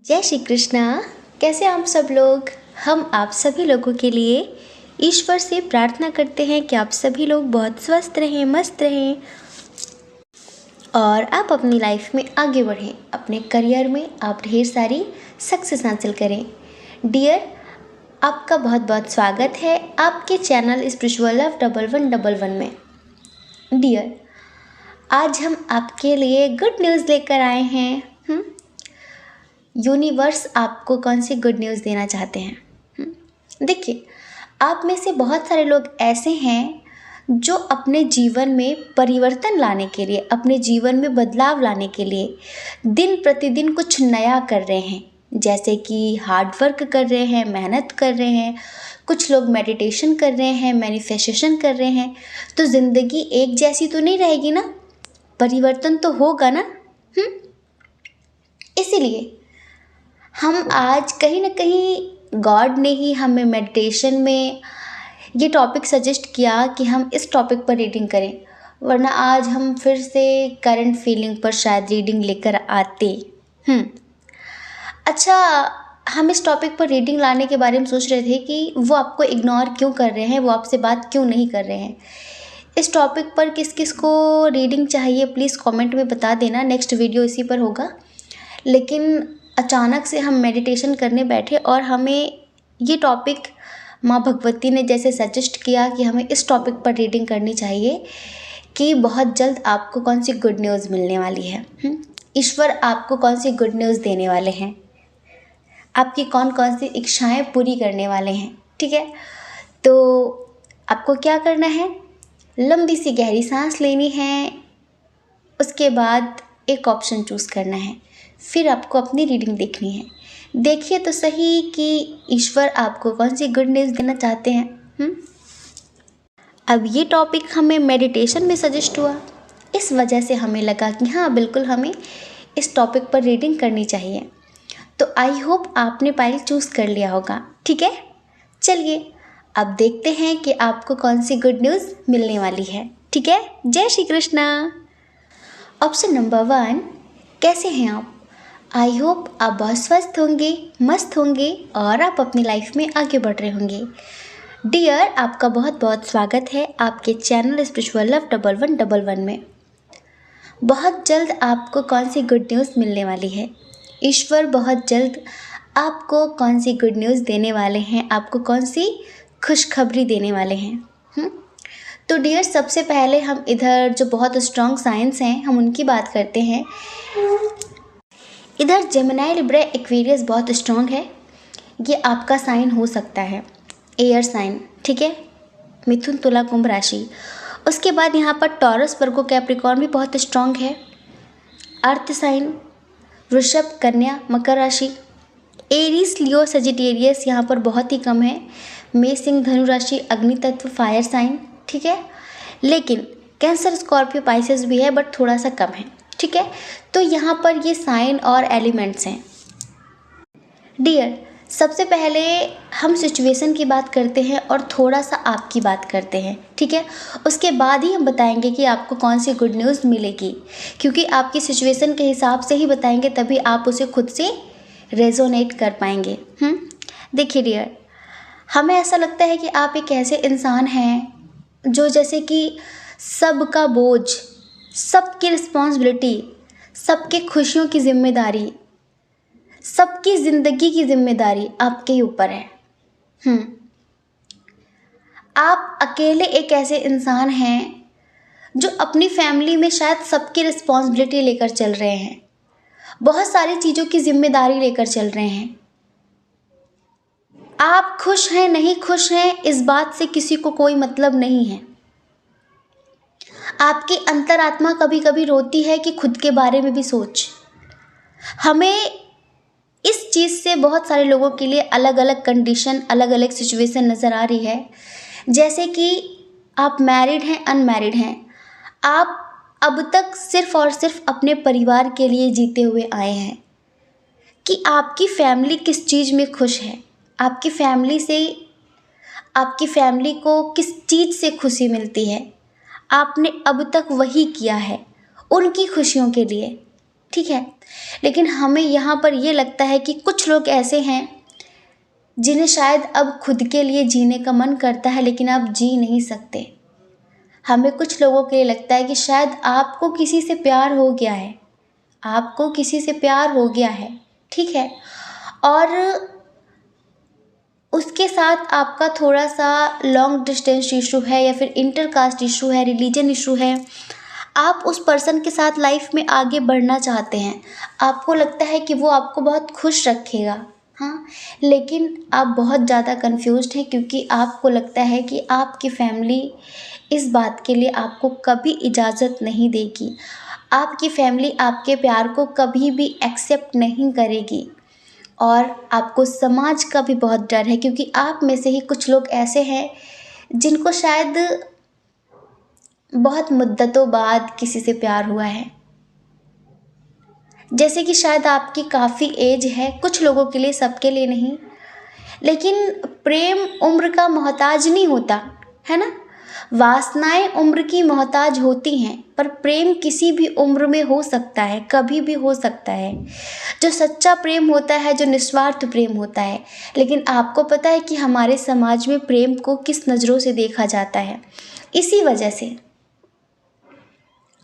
जय श्री कृष्णा। कैसे आप सब लोग। हम आप सभी लोगों के लिए ईश्वर से प्रार्थना करते हैं कि आप सभी लोग बहुत स्वस्थ रहें, मस्त रहें और आप अपनी लाइफ में आगे बढ़ें। अपने करियर में आप ढेर सारी सक्सेस हासिल करें। डियर, आपका बहुत बहुत स्वागत है आपके चैनल स्पिरिचुअल लव 1111 में। डियर, आज हम आपके लिए गुड न्यूज़ लेकर आए हैं। यूनिवर्स आपको कौन सी गुड न्यूज़ देना चाहते हैं। देखिए, आप में से बहुत सारे लोग ऐसे हैं जो अपने जीवन में परिवर्तन लाने के लिए, अपने जीवन में बदलाव लाने के लिए दिन प्रतिदिन कुछ नया कर रहे हैं। जैसे कि हार्ड वर्क कर रहे हैं, मेहनत कर रहे हैं, कुछ लोग मेडिटेशन कर रहे हैं, मैनिफेस्टेशन कर रहे हैं। तो ज़िंदगी एक जैसी तो नहीं रहेगी ना, परिवर्तन तो होगा ना। इसीलिए हम आज कहीं ना कहीं गॉड ने ही हमें मेडिटेशन में ये टॉपिक सजेस्ट किया कि हम इस टॉपिक पर रीडिंग करें, वरना आज हम फिर से करंट फीलिंग पर शायद रीडिंग लेकर आते। अच्छा, हम इस टॉपिक पर रीडिंग लाने के बारे में सोच रहे थे कि वो आपको इग्नोर क्यों कर रहे हैं, वो आपसे बात क्यों नहीं कर रहे हैं। इस टॉपिक पर किस किस को रीडिंग चाहिए प्लीज़ कमेंट में बता देना, नेक्स्ट वीडियो इसी पर होगा। लेकिन अचानक से हम मेडिटेशन करने बैठे और हमें ये टॉपिक माँ भगवती ने जैसे सजेस्ट किया कि हमें इस टॉपिक पर रीडिंग करनी चाहिए कि बहुत जल्द आपको कौन सी गुड न्यूज़ मिलने वाली है। ईश्वर आपको कौन सी गुड न्यूज़ देने वाले हैं, आपकी कौन कौन सी इच्छाएं पूरी करने वाले हैं। ठीक है, तो आपको क्या करना है, लंबी सी गहरी सांस लेनी है, उसके बाद एक ऑप्शन चूज़ करना है, फिर आपको अपनी रीडिंग देखनी है। देखिए तो सही कि ईश्वर आपको कौन सी गुड न्यूज़ देना चाहते हैं। अब ये टॉपिक हमें मेडिटेशन में सजेस्ट हुआ, इस वजह से हमें लगा कि हाँ बिल्कुल हमें इस टॉपिक पर रीडिंग करनी चाहिए। तो आई होप आपने पाइल चूज़ कर लिया होगा। ठीक है, चलिए अब देखते हैं कि आपको कौन सी गुड न्यूज़ मिलने वाली है। ठीक है, जय श्री कृष्णा। ऑप्शन नंबर 1, कैसे हैं आप। आई होप आप बहुत स्वस्थ होंगे, मस्त होंगे और आप अपनी लाइफ में आगे बढ़ रहे होंगे। डियर, आपका बहुत बहुत स्वागत है आपके चैनल स्पिरिचुअल लव 1111 में। बहुत जल्द आपको कौन सी गुड न्यूज़ मिलने वाली है, ईश्वर बहुत जल्द आपको कौन सी गुड न्यूज़ देने वाले हैं, आपको कौन सी खुशखबरी देने वाले हैं। तो डियर, सबसे पहले हम इधर जो बहुत स्ट्रॉन्ग साइंस हैं हम उनकी बात करते हैं। इधर जेमिनी, लिब्रा, एक्वेरियस बहुत स्ट्रॉन्ग है, ये आपका साइन हो सकता है, एयर साइन। ठीक है, मिथुन, तुला, कुंभ राशि। उसके बाद यहाँ पर टॉरस, वर्गो, कैप्रिकॉर्न भी बहुत स्ट्रॉन्ग है। अर्थ साइन वृषभ, कन्या, मकर राशि। एरीज, लियो, सजिटेरियस यहाँ पर बहुत ही कम है। मेष, सिंह, धनु राशि, अग्नि तत्व, फायर साइन। ठीक है, लेकिन कैंसर, स्कॉर्पियो, पाइसेस भी है बट थोड़ा सा कम है। ठीक है, तो यहाँ पर ये साइन और एलिमेंट्स हैं। डियर, सबसे पहले हम सिचुएशन की बात करते हैं और थोड़ा सा आपकी बात करते हैं। ठीक है, उसके बाद ही हम बताएंगे कि आपको कौन सी गुड न्यूज़ मिलेगी, क्योंकि आपकी सिचुएशन के हिसाब से ही बताएंगे तभी आप उसे खुद से रेजोनेट कर पाएंगे। देखिए डियर, हमें ऐसा लगता है कि आप एक ऐसे इंसान हैं जो जैसे कि सबका बोझ, सबकी रिस्पॉन्सिबिलिटी, सबके खुशियों की जिम्मेदारी, सबकी ज़िंदगी की जिम्मेदारी आपके ऊपर है। आप अकेले एक ऐसे इंसान हैं जो अपनी फैमिली में शायद सबकी रिस्पॉन्सिबिलिटी लेकर चल रहे हैं, बहुत सारी चीज़ों की जिम्मेदारी लेकर चल रहे हैं। आप खुश हैं नहीं खुश हैं इस बात से किसी को कोई मतलब नहीं है। आपकी अंतरात्मा कभी कभी रोती है कि खुद के बारे में भी सोच। हमें इस चीज़ से बहुत सारे लोगों के लिए अलग अलग कंडीशन, अलग अलग सिचुएशन नज़र आ रही है। जैसे कि आप मैरिड हैं, अनमैरिड हैं, आप अब तक सिर्फ और सिर्फ अपने परिवार के लिए जीते हुए आए हैं कि आपकी फैमिली किस चीज़ में खुश है, आपकी फैमिली को किस चीज़ से खुशी मिलती है, आपने अब तक वही किया है उनकी खुशियों के लिए। ठीक है। लेकिन हमें यहाँ पर ये लगता है कि कुछ लोग ऐसे हैं जिन्हें शायद अब खुद के लिए जीने का मन करता है, लेकिन आप जी नहीं सकते। हमें कुछ लोगों के लिए लगता है कि शायद आपको किसी से प्यार हो गया है, आपको किसी से प्यार हो गया है, ठीक है, और उसके साथ आपका थोड़ा सा लॉन्ग डिस्टेंस इशू है या फिर इंटर कास्ट इशू है, रिलीजन इशू है। आप उस पर्सन के साथ लाइफ में आगे बढ़ना चाहते हैं, आपको लगता है कि वो आपको बहुत खुश रखेगा, हाँ, लेकिन आप बहुत ज़्यादा कंफ्यूज्ड हैं क्योंकि आपको लगता है कि आपकी फैमिली इस बात के लिए आपको कभी इजाज़त नहीं देगी, आपकी फैमिली आपके प्यार को कभी भी एक्सेप्ट नहीं करेगी, और आपको समाज का भी बहुत डर है क्योंकि आप में से ही कुछ लोग ऐसे हैं जिनको शायद बहुत मुद्दतों बाद किसी से प्यार हुआ है। जैसे कि शायद आपकी काफ़ी एज है, कुछ लोगों के लिए, सबके लिए नहीं, लेकिन प्रेम उम्र का मोहताज नहीं होता, है ना। वासनाएं उम्र की मोहताज होती हैं, पर प्रेम किसी भी उम्र में हो सकता है, कभी भी हो सकता है। जो सच्चा प्रेम होता है, जो निस्वार्थ प्रेम होता है। लेकिन आपको पता है कि हमारे समाज में प्रेम को किस नज़रों से देखा जाता है। इसी वजह से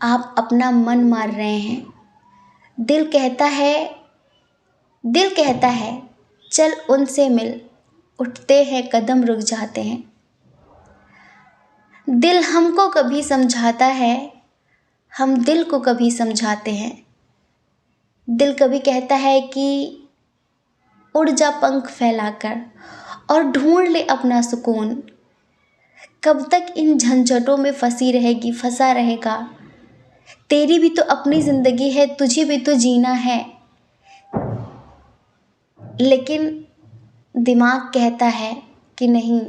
आप अपना मन मार रहे हैं। दिल कहता है चल उनसे मिल, उठते हैं कदम रुक जाते हैं। दिल हमको कभी समझाता है, हम दिल को कभी समझाते हैं। दिल कभी कहता है कि उड़ जा पंख फैलाकर और ढूंढ ले अपना सुकून। कब तक इन झंझटों में फंसी रहेगी, फंसा रहेगा। तेरी भी तो अपनी ज़िंदगी है, तुझे भी तो जीना है। लेकिन दिमाग कहता है कि नहीं,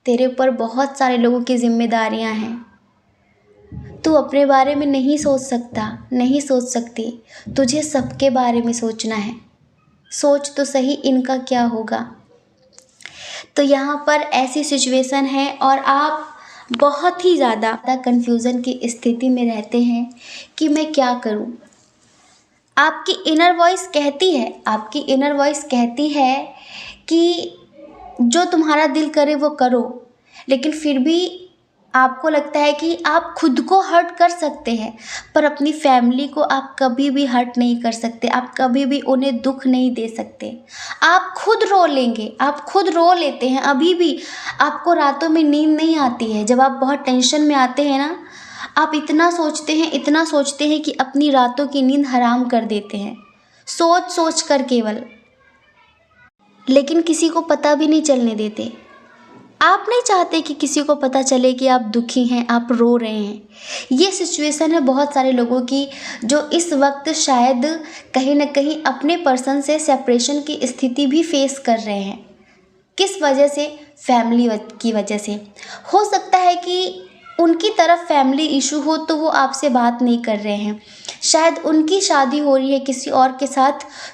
तेरे ऊपर बहुत सारे लोगों की जिम्मेदारियां हैं, तू अपने बारे में नहीं सोच सकता, नहीं सोच सकती, तुझे सबके बारे में सोचना है। सोच तो सही इनका क्या होगा। तो यहाँ पर ऐसी सिचुएशन है और आप बहुत ही ज़्यादा कन्फ्यूज़न की स्थिति में रहते हैं कि मैं क्या करूँ। आपकी इनर वॉइस कहती है कि जो तुम्हारा दिल करे वो करो, लेकिन फिर भी आपको लगता है कि आप खुद को हर्ट कर सकते हैं, पर अपनी फैमिली को आप कभी भी हर्ट नहीं कर सकते, आप कभी भी उन्हें दुख नहीं दे सकते। आप खुद रो लेंगे, आप खुद रो लेते हैं। अभी भी आपको रातों में नींद नहीं आती है, जब आप बहुत टेंशन में आते हैं ना, आप इतना सोचते हैं कि अपनी रातों की नींद हराम कर देते हैं, सोच कर केवल, लेकिन किसी को पता भी नहीं चलने देते। आप नहीं चाहते कि किसी को पता चले कि आप दुखी हैं, आप रो रहे हैं। ये सिचुएशन है बहुत सारे लोगों की, जो इस वक्त शायद कहीं ना कहीं अपने पर्सन से सेपरेशन की स्थिति भी फेस कर रहे हैं। किस वजह से? फैमिली की वजह से। हो सकता है कि उनकी तरफ फैमिली इशू हो तो वो आपसे बात नहीं कर रहे हैं, शायद उनकी शादी हो रही है किसी और के साथ,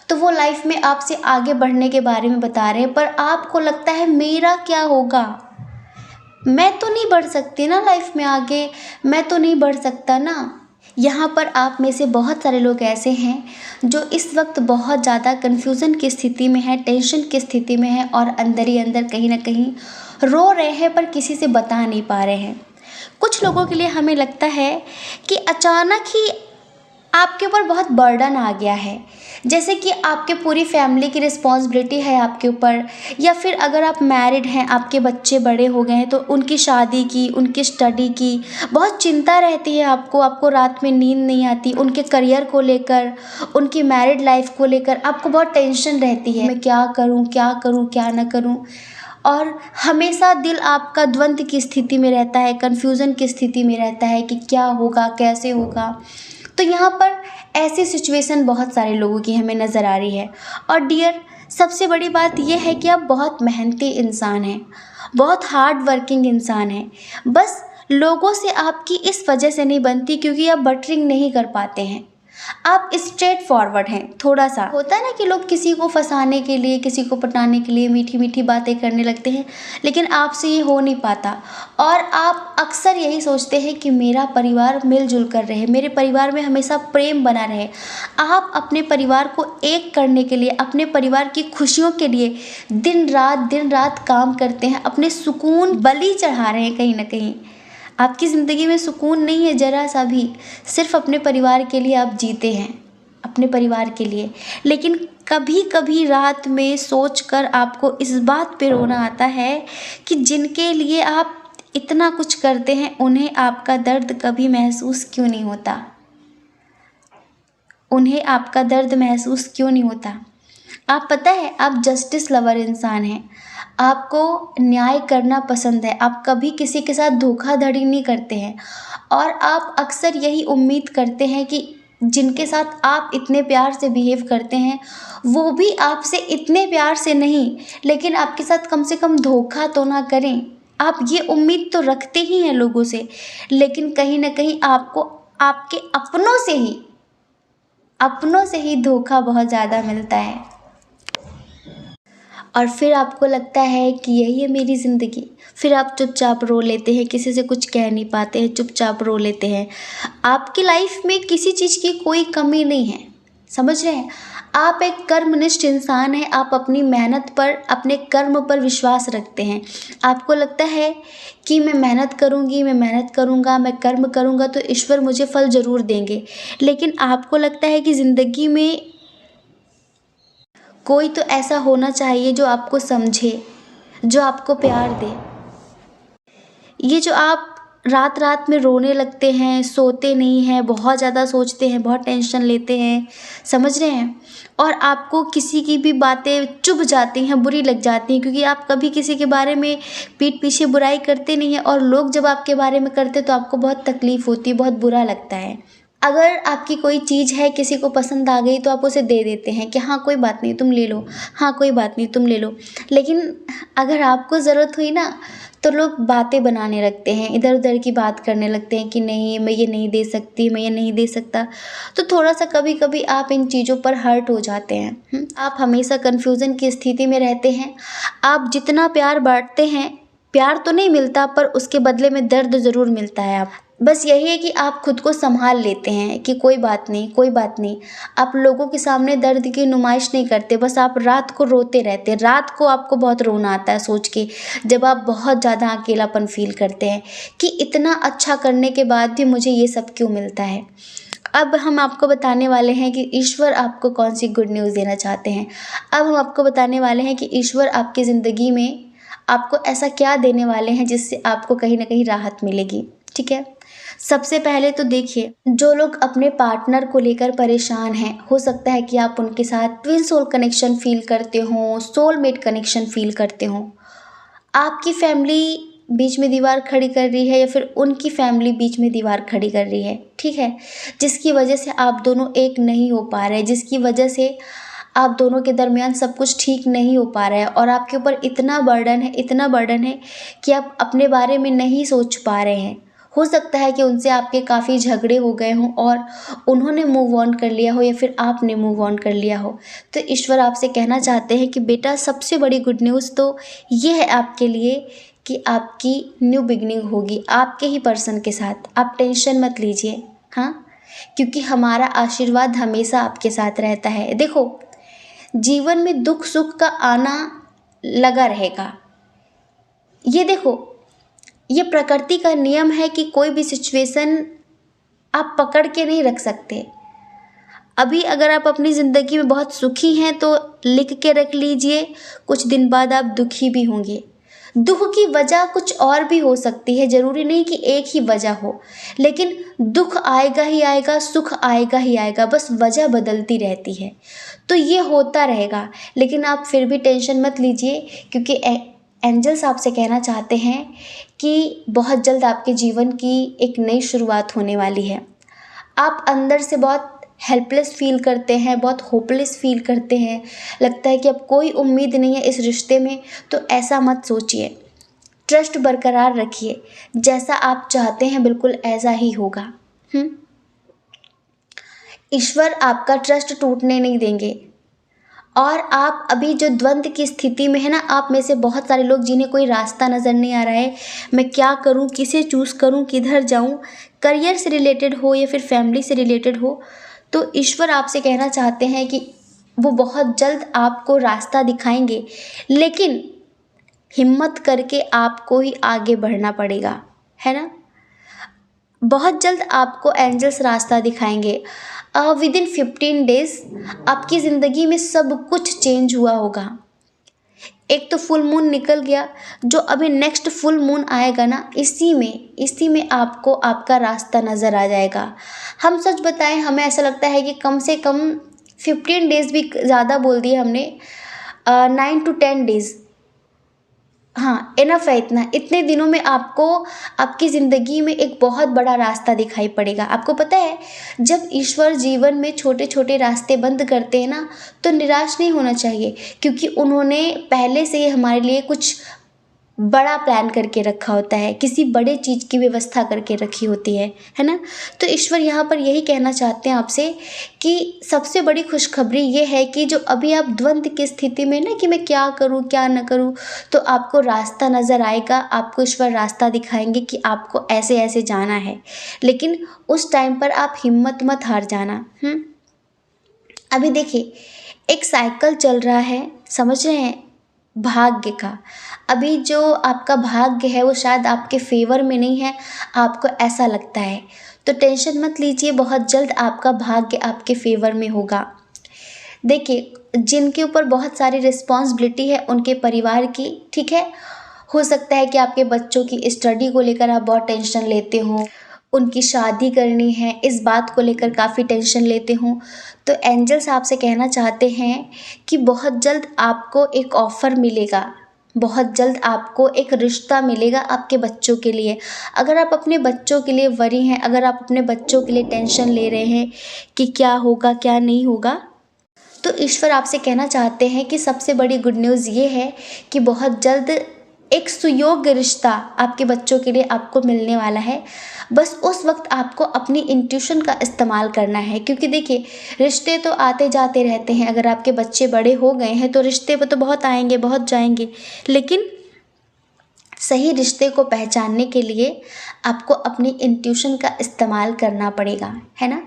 तो वो लाइफ में आपसे आगे बढ़ने के बारे में बता रहे हैं, पर आपको लगता है मेरा क्या होगा, मैं तो नहीं बढ़ सकती ना लाइफ में आगे, मैं तो नहीं बढ़ सकता ना। यहाँ पर आप में से बहुत सारे लोग ऐसे हैं जो इस वक्त बहुत ज़्यादा कन्फ्यूज़न की स्थिति में है, टेंशन की स्थिति में है, और अंदर ही अंदर कहीं ना कहीं रो रहे हैं, पर किसी से बता नहीं पा रहे हैं। कुछ लोगों के लिए हमें लगता है कि अचानक ही आपके ऊपर बहुत बर्डन आ गया है, जैसे कि आपके पूरी फैमिली की रिस्पॉन्सिबिलिटी है आपके ऊपर, या फिर अगर आप मैरिड हैं, आपके बच्चे बड़े हो गए हैं, तो उनकी शादी की, उनकी स्टडी की बहुत चिंता रहती है आपको रात में नींद नहीं आती, उनके करियर को लेकर, उनकी मैरिड लाइफ को लेकर आपको बहुत टेंशन रहती है, मैं क्या करूँ क्या ना करूँ, और हमेशा दिल आपका द्वंद्व की स्थिति में रहता है, कन्फ्यूज़न की स्थिति में रहता है कि क्या होगा, कैसे होगा। तो यहाँ पर ऐसी सिचुएशन बहुत सारे लोगों की हमें नज़र आ रही है। और डियर, सबसे बड़ी बात यह है कि आप बहुत मेहनती इंसान हैं, बहुत हार्ड वर्किंग इंसान हैं, बस लोगों से आपकी इस वजह से नहीं बनती क्योंकि आप बटरिंग नहीं कर पाते हैं। आप स्ट्रेट फॉरवर्ड हैं। थोड़ा सा होता है ना कि लोग किसी को फंसाने के लिए, किसी को पटाने के लिए मीठी मीठी बातें करने लगते हैं, लेकिन आपसे ये हो नहीं पाता। और आप अक्सर यही सोचते हैं कि मेरा परिवार मिलजुल कर रहे, मेरे परिवार में हमेशा प्रेम बना रहे। आप अपने परिवार को एक करने के लिए, अपने परिवार की खुशियों के लिए दिन रात काम करते हैं, अपने सुकून बलि चढ़ा रहे हैं। कहीं ना कहीं आपकी ज़िंदगी में सुकून नहीं है ज़रा सा भी, सिर्फ अपने परिवार के लिए आप जीते हैं, अपने परिवार के लिए। लेकिन कभी कभी रात में सोचकर आपको इस बात पे रोना आता है कि जिनके लिए आप इतना कुछ करते हैं, उन्हें आपका दर्द कभी महसूस क्यों नहीं होता, उन्हें आपका दर्द महसूस क्यों नहीं होता। आप पता है, आप जस्टिस लवर इंसान हैं, आपको न्याय करना पसंद है, आप कभी किसी के साथ धोखाधड़ी नहीं करते हैं। और आप अक्सर यही उम्मीद करते हैं कि जिनके साथ आप इतने प्यार से बिहेव करते हैं, वो भी आपसे इतने प्यार से नहीं, लेकिन आपके साथ कम से कम धोखा तो ना करें। आप ये उम्मीद तो रखते ही हैं लोगों से, लेकिन कहीं ना कहीं आपको आपके अपनों से ही धोखा बहुत ज़्यादा मिलता है। और फिर आपको लगता है कि यही है मेरी ज़िंदगी। फिर आप चुपचाप रो लेते हैं, किसी से कुछ कह नहीं पाते हैं, चुपचाप रो लेते हैं। आपकी लाइफ में किसी चीज़ की कोई कमी नहीं है, समझ रहे हैं। आप एक कर्मनिष्ठ इंसान हैं, आप अपनी मेहनत पर, अपने कर्म पर विश्वास रखते हैं। आपको लगता है कि मैं मेहनत करूँगी, मैं मेहनत करूँगा, मैं कर्म करूँगा तो ईश्वर मुझे फल ज़रूर देंगे। लेकिन आपको लगता है कि ज़िंदगी में कोई तो ऐसा होना चाहिए जो आपको समझे, जो आपको प्यार दे। ये जो आप रात रात में रोने लगते हैं, सोते नहीं हैं, बहुत ज़्यादा सोचते हैं, बहुत टेंशन लेते हैं, समझ रहे हैं। और आपको किसी की भी बातें चुभ जाती हैं, बुरी लग जाती हैं, क्योंकि आप कभी किसी के बारे में पीठ पीछे बुराई करते नहीं हैं, और लोग जब आपके बारे में करते तो आपको बहुत तकलीफ़ होती है, बहुत बुरा लगता है। अगर आपकी कोई चीज़ है, किसी को पसंद आ गई तो आप उसे दे देते हैं कि हाँ कोई बात नहीं तुम ले लो, हाँ कोई बात नहीं तुम ले लो। लेकिन अगर आपको ज़रूरत हुई ना, तो लोग बातें बनाने लगते हैं, इधर उधर की बात करने लगते हैं कि नहीं मैं ये नहीं दे सकती, मैं ये नहीं दे सकता। तो थोड़ा सा कभी कभी आप इन चीज़ों पर हर्ट हो जाते हैं। आप हमेशा कन्फ्यूज़न की स्थिति में रहते हैं। आप जितना प्यार बांटते हैं, प्यार तो नहीं मिलता, पर उसके बदले में दर्द ज़रूर मिलता है। आप बस यही है कि आप खुद को संभाल लेते हैं कि कोई बात नहीं, कोई बात नहीं। आप लोगों के सामने दर्द की नुमाइश नहीं करते, बस आप रात को रोते रहते हैं। रात को आपको बहुत रोना आता है सोच के, जब आप बहुत ज़्यादा अकेलापन फील करते हैं कि इतना अच्छा करने के बाद भी मुझे ये सब क्यों मिलता है। अब हम आपको बताने वाले हैं कि ईश्वर आपको कौन सी गुड न्यूज़ देना चाहते हैं। अब हम आपको बताने वाले हैं कि ईश्वर आपकी ज़िंदगी में आपको ऐसा क्या देने वाले हैं जिससे आपको कहीं ना कहीं राहत मिलेगी। ठीक है, सबसे पहले तो देखिए, जो लोग अपने पार्टनर को लेकर परेशान हैं, हो सकता है कि आप उनके साथ ट्विन सोल कनेक्शन फील करते हो, सोलमेट कनेक्शन फील करते हो। आपकी फैमिली बीच में दीवार खड़ी कर रही है, या फिर उनकी फैमिली बीच में दीवार खड़ी कर रही है, ठीक है, जिसकी वजह से आप दोनों एक नहीं हो पा रहे, जिसकी वजह से आप दोनों के दरमियान सब कुछ ठीक नहीं हो पा रहा है। और आपके ऊपर इतना बर्डन है, इतना बर्डन है कि आप अपने बारे में नहीं सोच पा रहे हैं। हो सकता है कि उनसे आपके काफ़ी झगड़े हो गए हों और उन्होंने मूव ऑन कर लिया हो, या फिर आपने मूव ऑन कर लिया हो। तो ईश्वर आपसे कहना चाहते हैं कि बेटा, सबसे बड़ी गुड न्यूज़ तो ये है आपके लिए कि आपकी न्यू बिगनिंग होगी आपके ही पर्सन के साथ। आप टेंशन मत लीजिए, हाँ, क्योंकि हमारा आशीर्वाद हमेशा आपके साथ रहता है। देखो, जीवन में दुख सुख का आना लगा रहेगा। ये देखो, ये प्रकृति का नियम है कि कोई भी सिचुएशन आप पकड़ के नहीं रख सकते। अभी अगर आप अपनी ज़िंदगी में बहुत सुखी हैं तो लिख के रख लीजिए, कुछ दिन बाद आप दुखी भी होंगे। दुख की वजह कुछ और भी हो सकती है, ज़रूरी नहीं कि एक ही वजह हो, लेकिन दुख आएगा ही आएगा, सुख आएगा ही आएगा, बस वजह बदलती रहती है। तो ये होता रहेगा, लेकिन आप फिर भी टेंशन मत लीजिए, क्योंकि एंजल्स आपसे कहना चाहते हैं कि बहुत जल्द आपके जीवन की एक नई शुरुआत होने वाली है। आप अंदर से बहुत हेल्पलेस फील करते हैं, बहुत होपलेस फील करते हैं, लगता है कि अब कोई उम्मीद नहीं है इस रिश्ते में। तो ऐसा मत सोचिए, ट्रस्ट बरकरार रखिए, जैसा आप चाहते हैं बिल्कुल ऐसा ही होगा। ईश्वर आपका ट्रस्ट टूटने नहीं देंगे। और आप अभी जो द्वंद्व की स्थिति में है ना, आप में से बहुत सारे लोग जिन्हें कोई रास्ता नज़र नहीं आ रहा है, मैं क्या करूं, किसे चूज़ करूं, किधर जाऊं, करियर से रिलेटेड हो या फिर फैमिली से रिलेटेड हो, तो ईश्वर आपसे कहना चाहते हैं कि वो बहुत जल्द आपको रास्ता दिखाएंगे। लेकिन हिम्मत करके आपको ही आगे बढ़ना पड़ेगा, है ना। बहुत जल्द आपको एंजल्स रास्ता दिखाएंगे। विद इन 15 डेज आपकी ज़िंदगी में सब कुछ चेंज हुआ होगा। एक तो फुल मून निकल गया, जो अभी नेक्स्ट फुल मून आएगा ना, इसी में आपको आपका रास्ता नज़र आ जाएगा। हम सच बताएं, हमें ऐसा लगता है कि कम से कम 15 डेज भी ज़्यादा बोल दिए हमने, 9 to 10 डेज, हाँ इनफ है इतना। इतने दिनों में आपको आपकी ज़िंदगी में एक बहुत बड़ा रास्ता दिखाई पड़ेगा। आपको पता है, जब ईश्वर जीवन में छोटे छोटे रास्ते बंद करते हैं ना, तो निराश नहीं होना चाहिए, क्योंकि उन्होंने पहले से ही हमारे लिए कुछ बड़ा प्लान करके रखा होता है, किसी बड़े चीज़ की व्यवस्था करके रखी होती है ना। तो ईश्वर यहाँ पर यही कहना चाहते हैं आपसे कि सबसे बड़ी खुशखबरी ये है कि जो अभी आप द्वंद्व की स्थिति में ना, कि मैं क्या करूँ क्या न करूँ, तो आपको रास्ता नज़र आएगा। आपको ईश्वर रास्ता दिखाएंगे कि आपको ऐसे ऐसे जाना है, लेकिन उस टाइम पर आप हिम्मत मत हार जाना। अभी देखिए, एक साइकिल चल रहा है, समझ रहे हैं, भाग्य का। अभी जो आपका भाग्य है वो शायद आपके फेवर में नहीं है, आपको ऐसा लगता है, तो टेंशन मत लीजिए, बहुत जल्द आपका भाग्य आपके फेवर में होगा। देखिए, जिनके ऊपर बहुत सारी रिस्पॉन्सिबिलिटी है उनके परिवार की, ठीक है, हो सकता है कि आपके बच्चों की स्टडी को लेकर आप बहुत टेंशन लेते हो, उनकी शादी करनी है, इस बात को लेकर काफ़ी टेंशन लेते हों, तो एंजल्स आपसे कहना चाहते हैं कि बहुत जल्द आपको एक ऑफ़र मिलेगा, बहुत जल्द आपको एक रिश्ता मिलेगा आपके बच्चों के लिए। अगर आप अपने बच्चों के लिए वरी हैं, अगर आप अपने बच्चों के लिए टेंशन ले रहे हैं कि क्या होगा क्या नहीं होगा, तो ईश्वर आपसे कहना चाहते हैं कि सबसे बड़ी गुड न्यूज़ ये है कि बहुत जल्द एक सुयोग्य रिश्ता आपके बच्चों के लिए आपको मिलने वाला है। बस उस वक्त आपको अपनी इंट्यूशन का इस्तेमाल करना है, क्योंकि देखिए, रिश्ते तो आते जाते रहते हैं। अगर आपके बच्चे बड़े हो गए हैं तो रिश्ते तो बहुत आएंगे बहुत जाएंगे, लेकिन सही रिश्ते को पहचानने के लिए आपको अपनी इंट्यूशन का इस्तेमाल करना पड़ेगा, है ना।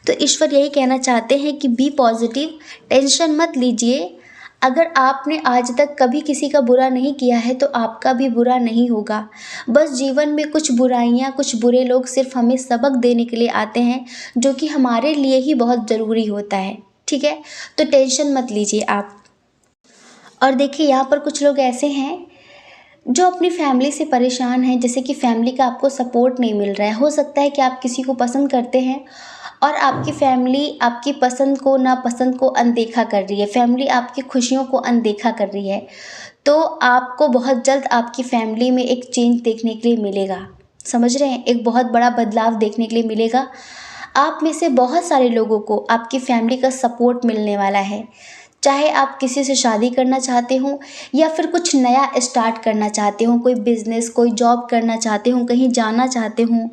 तो ईश्वर यही कहना चाहते हैं कि बी पॉजिटिव, टेंशन मत लीजिए। अगर आपने आज तक कभी किसी का बुरा नहीं किया है तो आपका भी बुरा नहीं होगा। बस जीवन में कुछ बुराइयां, कुछ बुरे लोग सिर्फ हमें सबक देने के लिए आते हैं, जो कि हमारे लिए ही बहुत ज़रूरी होता है, ठीक है। तो टेंशन मत लीजिए आप। और देखिए, यहाँ पर कुछ लोग ऐसे हैं जो अपनी फैमिली से परेशान हैं, जैसे कि फैमिली का आपको सपोर्ट नहीं मिल रहा है। हो सकता है कि आप किसी को पसंद करते हैं और आपकी फैमिली आपकी पसंद को, नापसंद को अनदेखा कर रही है, फैमिली आपकी खुशियों को अनदेखा कर रही है। तो आपको बहुत जल्द आपकी फैमिली में एक चेंज देखने के लिए मिलेगा, समझ रहे हैं, एक बहुत बड़ा बदलाव देखने के लिए मिलेगा। आप में से बहुत सारे लोगों को आपकी फैमिली का सपोर्ट मिलने वाला है। चाहे आप किसी से शादी करना चाहते हो या फिर कुछ नया स्टार्ट करना चाहते हो, कोई बिजनेस, कोई जॉब करना चाहते हो, कहीं जाना चाहते हो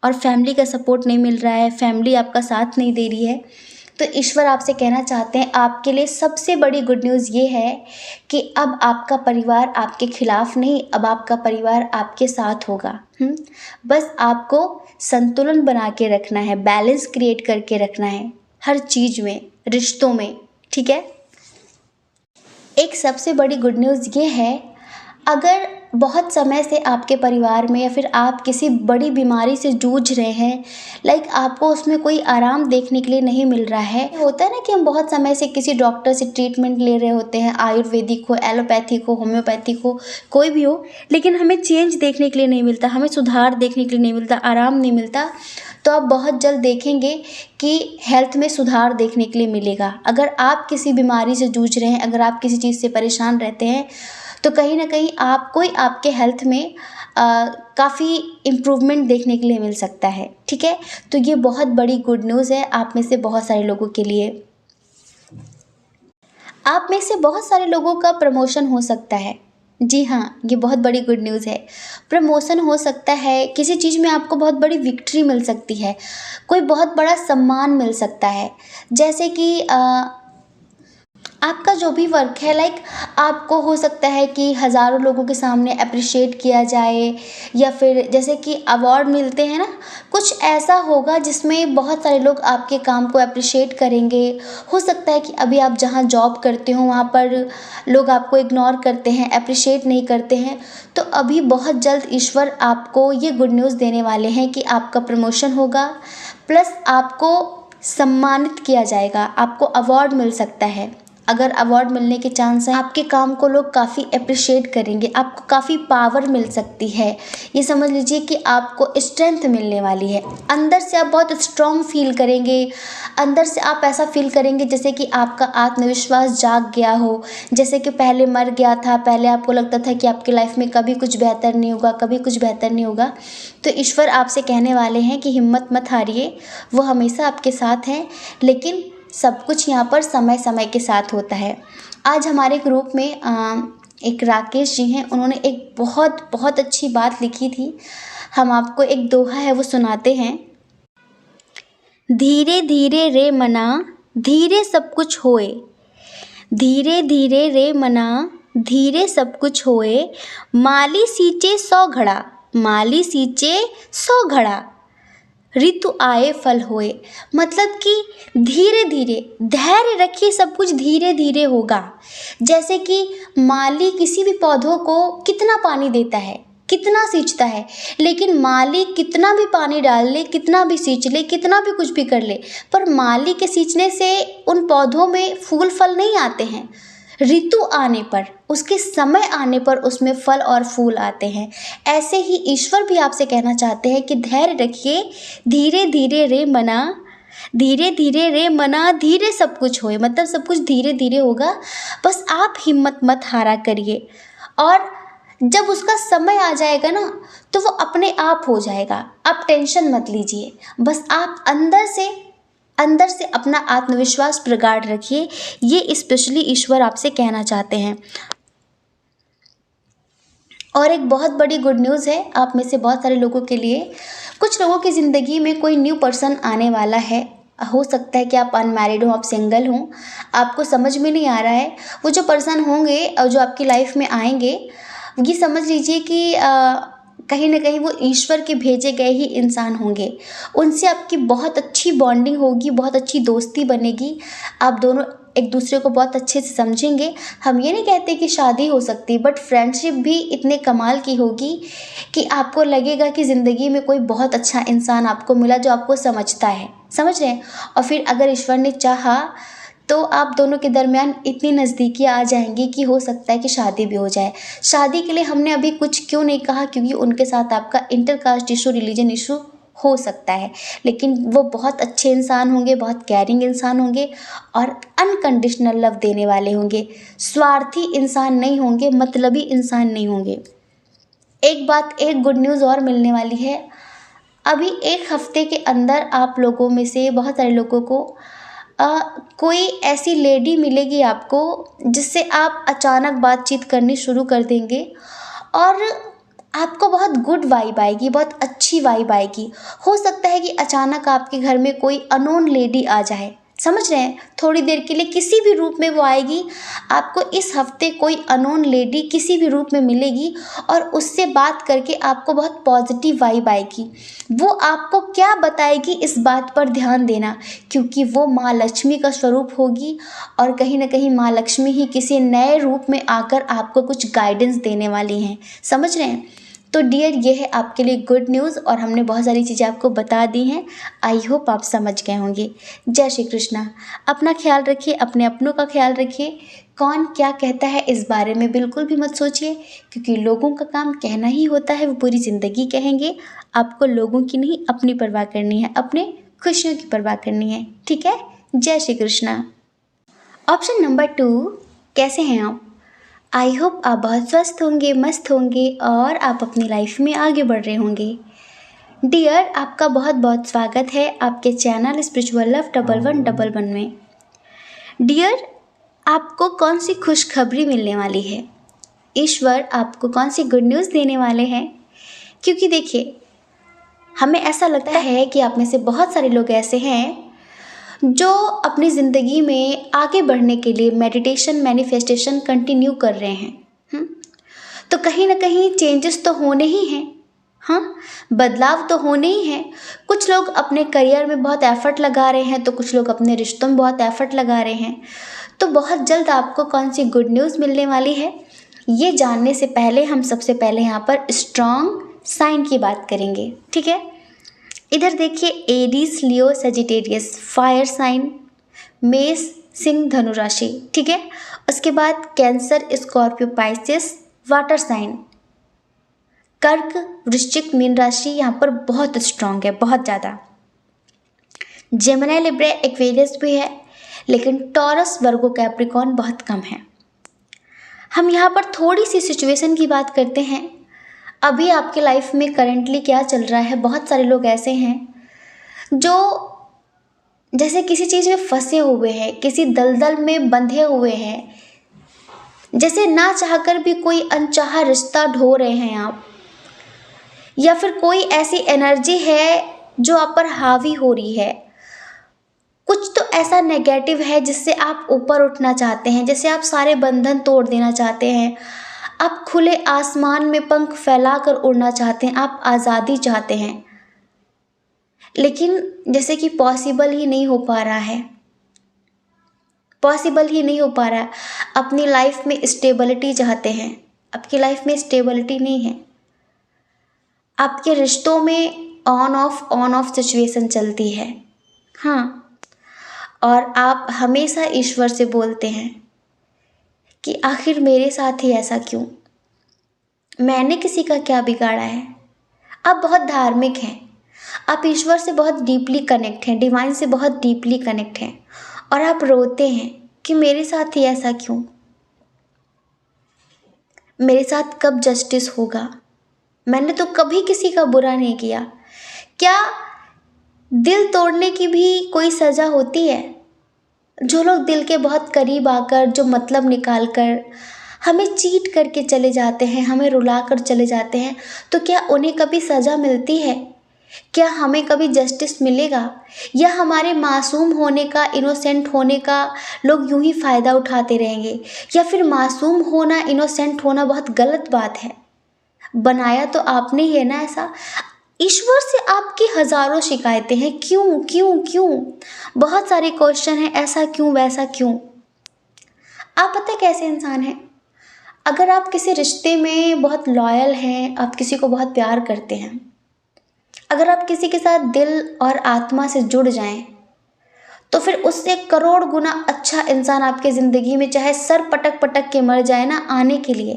और फैमिली का सपोर्ट नहीं मिल रहा है, फैमिली आपका साथ नहीं दे रही है, तो ईश्वर आपसे कहना चाहते हैं, आपके लिए सबसे बड़ी गुड न्यूज़ ये है कि अब आपका परिवार आपके खिलाफ नहीं, अब आपका परिवार आपके साथ होगा। बस आपको संतुलन बना के रखना है, बैलेंस क्रिएट करके रखना है हर चीज़ में, रिश्तों में, ठीक है। एक सबसे बड़ी गुड न्यूज़ ये है, अगर बहुत समय से आपके परिवार में या फिर आप किसी बड़ी बीमारी से जूझ रहे हैं, लाइक आपको उसमें कोई आराम देखने के लिए नहीं मिल रहा है, होता है ना कि हम बहुत समय से किसी डॉक्टर से ट्रीटमेंट ले रहे होते हैं, आयुर्वेदिक हो, एलोपैथिक हो, होम्योपैथिक हो, कोई भी हो, लेकिन हमें चेंज देखने के लिए नहीं मिलता, हमें सुधार देखने के लिए नहीं मिलता, आराम नहीं मिलता, तो आप बहुत जल्द देखेंगे कि हेल्थ में सुधार देखने के लिए मिलेगा। अगर आप किसी बीमारी से जूझ रहे हैं, अगर आप किसी चीज़ से परेशान रहते हैं, तो कहीं ना कहीं आपको ही आपके हेल्थ में काफ़ी इम्प्रूवमेंट देखने के लिए मिल सकता है, ठीक है। तो ये बहुत बड़ी गुड न्यूज़ है आप में से बहुत सारे लोगों के लिए। आप में से बहुत सारे लोगों का प्रमोशन हो सकता है, जी हाँ, ये बहुत बड़ी गुड न्यूज़ है। प्रमोशन हो सकता है, किसी चीज़ में आपको बहुत बड़ी विक्ट्री मिल सकती है, कोई बहुत बड़ा सम्मान मिल सकता है। जैसे कि आपका जो भी वर्क है, लाइक आपको हो सकता है कि हज़ारों लोगों के सामने अप्रिशिएट किया जाए, या फिर जैसे कि अवार्ड मिलते हैं ना, कुछ ऐसा होगा जिसमें बहुत सारे लोग आपके काम को अप्रिशिएट करेंगे। हो सकता है कि अभी आप जहाँ जॉब करते हो वहाँ पर लोग आपको इग्नोर करते हैं, अप्रिशिएट नहीं करते हैं। तो अभी बहुत जल्द ईश्वर आपको ये गुड न्यूज़ देने वाले हैं कि आपका प्रमोशन होगा, प्लस आपको सम्मानित किया जाएगा, आपको अवार्ड मिल सकता है। अगर अवार्ड मिलने के चांस हैं, आपके काम को लोग काफ़ी अप्रिशिएट करेंगे, आपको काफ़ी पावर मिल सकती है। ये समझ लीजिए कि आपको स्ट्रेंथ मिलने वाली है, अंदर से आप बहुत स्ट्रॉन्ग फील करेंगे। अंदर से आप ऐसा फील करेंगे जैसे कि आपका आत्मविश्वास जाग गया हो, जैसे कि पहले मर गया था, पहले आपको लगता था कि आपकी लाइफ में कभी कुछ बेहतर नहीं होगा, कभी कुछ बेहतर नहीं होगा। तो ईश्वर आपसे कहने वाले हैं कि हिम्मत मत हारिए, वो हमेशा आपके साथ हैं। लेकिन सब कुछ यहाँ पर समय समय के साथ होता है। आज हमारे ग्रुप में एक राकेश जी हैं, उन्होंने एक बहुत बहुत अच्छी बात लिखी थी। हम आपको एक दोहा है वो सुनाते हैं। धीरे धीरे रे मना, धीरे सब कुछ होए। धीरे धीरे रे मना, धीरे सब कुछ होए। माली सींचे 100 घड़ा, माली सींचे 100 घड़ा। ऋतु आए फल होए। मतलब कि धीरे धीरे धैर्य रखिए, सब कुछ धीरे धीरे होगा। जैसे कि माली किसी भी पौधों को कितना पानी देता है, कितना सींचता है, लेकिन माली कितना भी पानी डाल ले, कितना भी सींच ले, कितना भी कुछ भी कर ले, पर माली के सींचने से उन पौधों में फूल फल नहीं आते हैं। ऋतु आने पर, उसके समय आने पर उसमें फल और फूल आते हैं। ऐसे ही ईश्वर भी आपसे कहना चाहते हैं कि धैर्य रखिए, धीरे धीरे रे मना, धीरे धीरे रे मना, धीरे सब कुछ होए। मतलब सब कुछ धीरे धीरे होगा, बस आप हिम्मत मत हारा करिए। और जब उसका समय आ जाएगा ना, तो वो अपने आप हो जाएगा। आप टेंशन मत लीजिए, बस आप अंदर से अपना आत्मविश्वास प्रगाढ़ रखिए। ये स्पेशली ईश्वर आपसे कहना चाहते हैं। और एक बहुत बड़ी गुड न्यूज़ है आप में से बहुत सारे लोगों के लिए। कुछ लोगों की ज़िंदगी में कोई न्यू पर्सन आने वाला है। हो सकता है कि आप अनमैरिड हो, आप सिंगल हों, आपको समझ में नहीं आ रहा है। वो जो पर्सन होंगे और जो आपकी लाइफ में आएंगे, ये समझ लीजिए कि कहीं ना कहीं वो ईश्वर के भेजे गए ही इंसान होंगे। उनसे आपकी बहुत अच्छी बॉन्डिंग होगी, बहुत अच्छी दोस्ती बनेगी। आप दोनों एक दूसरे को बहुत अच्छे से समझेंगे। हम ये नहीं कहते कि शादी हो सकती, बट फ्रेंडशिप भी इतने कमाल की होगी कि आपको लगेगा कि ज़िंदगी में कोई बहुत अच्छा इंसान आपको मिला जो आपको समझता है, समझ रहे हैं। और फिर अगर ईश्वर ने चाहा तो आप दोनों के दरमियान इतनी नज़दीकियाँ आ जाएंगी कि हो सकता है कि शादी भी हो जाए। शादी के लिए हमने अभी कुछ क्यों नहीं कहा, क्योंकि उनके साथ आपका इंटरकास्ट इशू, रिलीजन इशू हो सकता है। लेकिन वो बहुत अच्छे इंसान होंगे, बहुत केयरिंग इंसान होंगे और अनकंडीशनल लव देने वाले होंगे। स्वार्थी इंसान नहीं होंगे, मतलबी इंसान नहीं होंगे। एक बात, एक गुड न्यूज़ और मिलने वाली है। अभी एक हफ्ते के अंदर आप लोगों में से बहुत सारे लोगों को कोई ऐसी लेडी मिलेगी आपको जिससे आप अचानक बातचीत करनी शुरू कर देंगे और आपको बहुत गुड वाइब आएगी, बहुत अच्छी वाइब आएगी। हो सकता है कि अचानक आपके घर में कोई अननोन लेडी आ जाए, समझ रहे हैं, थोड़ी देर के लिए किसी भी रूप में वो आएगी। आपको इस हफ्ते कोई अननोन लेडी किसी भी रूप में मिलेगी और उससे बात करके आपको बहुत पॉजिटिव वाइब आएगी। वो आपको क्या बताएगी इस बात पर ध्यान देना, क्योंकि वो माँ लक्ष्मी का स्वरूप होगी और कहीं ना कहीं माँ लक्ष्मी ही किसी नए रूप में आकर आपको कुछ गाइडेंस देने वाली हैं, समझ रहे हैं। तो डियर, ये है आपके लिए गुड न्यूज़ और हमने बहुत सारी चीज़ें आपको बता दी हैं। आई होप आप समझ गए होंगे। जय श्री कृष्णा। अपना ख्याल रखिए, अपने अपनों का ख्याल रखिए। कौन क्या कहता है इस बारे में बिल्कुल भी मत सोचिए, क्योंकि लोगों का काम कहना ही होता है, वो पूरी ज़िंदगी कहेंगे। आपको लोगों की नहीं, अपनी परवाह करनी है, अपने खुशियों की परवाह करनी है, ठीक है। जय श्री कृष्णा। ऑप्शन नंबर 2, कैसे हैं आप? आई होप आप बहुत स्वस्थ होंगे, मस्त होंगे और आप अपनी लाइफ में आगे बढ़ रहे होंगे। डियर, आपका बहुत बहुत स्वागत है आपके चैनल स्पिरिचुअल लव 1111 में। डियर, आपको कौन सी खुशखबरी मिलने वाली है? ईश्वर आपको कौन सी गुड न्यूज़ देने वाले हैं। क्योंकि देखिए, हमें ऐसा लगता है कि आप में से बहुत सारे लोग ऐसे हैं जो अपनी ज़िंदगी में आगे बढ़ने के लिए मेडिटेशन मैनिफेस्टेशन कंटिन्यू कर रहे हैं। तो कहीं ना कहीं चेंजेस तो होने ही हैं। हाँ, बदलाव तो होने ही हैं। कुछ लोग अपने करियर में बहुत एफर्ट लगा रहे हैं, तो कुछ लोग अपने रिश्तों में बहुत एफर्ट लगा रहे हैं। तो बहुत जल्द आपको कौन सी गुड न्यूज़ मिलने वाली है, ये जानने से पहले हम सबसे पहले यहाँ पर स्ट्रॉन्ग साइन की बात करेंगे। ठीक है, इधर देखिए, Aries Leo Sagittarius fire sign, मेष सिंह धनु राशि। ठीक है, उसके बाद Cancer Scorpio Pisces water sign, कर्क वृश्चिक मीन राशि यहाँ पर बहुत स्ट्रांग है, बहुत ज़्यादा। जेमिनी लिब्रा एक्वेरियस भी है, लेकिन टॉरस वर्गो कैप्रिकॉर्न बहुत कम है। हम यहाँ पर थोड़ी सी सिचुएशन की बात करते हैं। अभी आपके लाइफ में करंटली क्या चल रहा है। बहुत सारे लोग ऐसे हैं जो जैसे किसी चीज़ में फंसे हुए हैं, किसी दलदल में बंधे हुए हैं, जैसे ना चाहकर भी कोई अनचाहा रिश्ता ढो रहे हैं आप, या फिर कोई ऐसी एनर्जी है जो आप पर हावी हो रही है। कुछ तो ऐसा नेगेटिव है जिससे आप ऊपर उठना चाहते हैं, जैसे आप सारे बंधन तोड़ देना चाहते हैं, आप खुले आसमान में पंख फैलाकर उड़ना चाहते हैं, आप आज़ादी चाहते हैं, लेकिन जैसे कि पॉसिबल ही नहीं हो पा रहा है, पॉसिबल ही नहीं हो पा रहा है। अपनी लाइफ में स्टेबिलिटी चाहते हैं, आपकी लाइफ में स्टेबिलिटी नहीं है। आपके रिश्तों में ऑन ऑफ सिचुएशन चलती है। हाँ, और आप हमेशा ईश्वर से बोलते हैं कि आखिर मेरे साथ ही ऐसा क्यों, मैंने किसी का क्या बिगाड़ा है। आप बहुत धार्मिक हैं, आप ईश्वर से बहुत डीपली कनेक्ट हैं, डिवाइन से बहुत डीपली कनेक्ट हैं, और आप रोते हैं कि मेरे साथ ही ऐसा क्यों, मेरे साथ कब जस्टिस होगा, मैंने तो कभी किसी का बुरा नहीं किया। क्या दिल तोड़ने की भी कोई सज़ा होती है? जो लोग दिल के बहुत करीब आकर, जो मतलब निकाल कर हमें चीट करके चले जाते हैं, हमें रुला कर चले जाते हैं, तो क्या उन्हें कभी सज़ा मिलती है? क्या हमें कभी जस्टिस मिलेगा? या हमारे मासूम होने का, इनोसेंट होने का लोग यूं ही फ़ायदा उठाते रहेंगे? या फिर मासूम होना, इनोसेंट होना बहुत गलत बात है? बनाया तो आपने ही है ना ऐसा। ईश्वर से आपकी हज़ारों शिकायतें हैं, क्यों क्यों क्यों, बहुत सारे क्वेश्चन हैं, ऐसा क्यों वैसा क्यों। आप पता है कैसे इंसान हैं? अगर आप किसी रिश्ते में बहुत लॉयल हैं, आप किसी को बहुत प्यार करते हैं, अगर आप किसी के साथ दिल और आत्मा से जुड़ जाएं, तो फिर उससे करोड़ गुना अच्छा इंसान आपके ज़िंदगी में चाहे सर पटक पटक के मर जाए ना आने के लिए,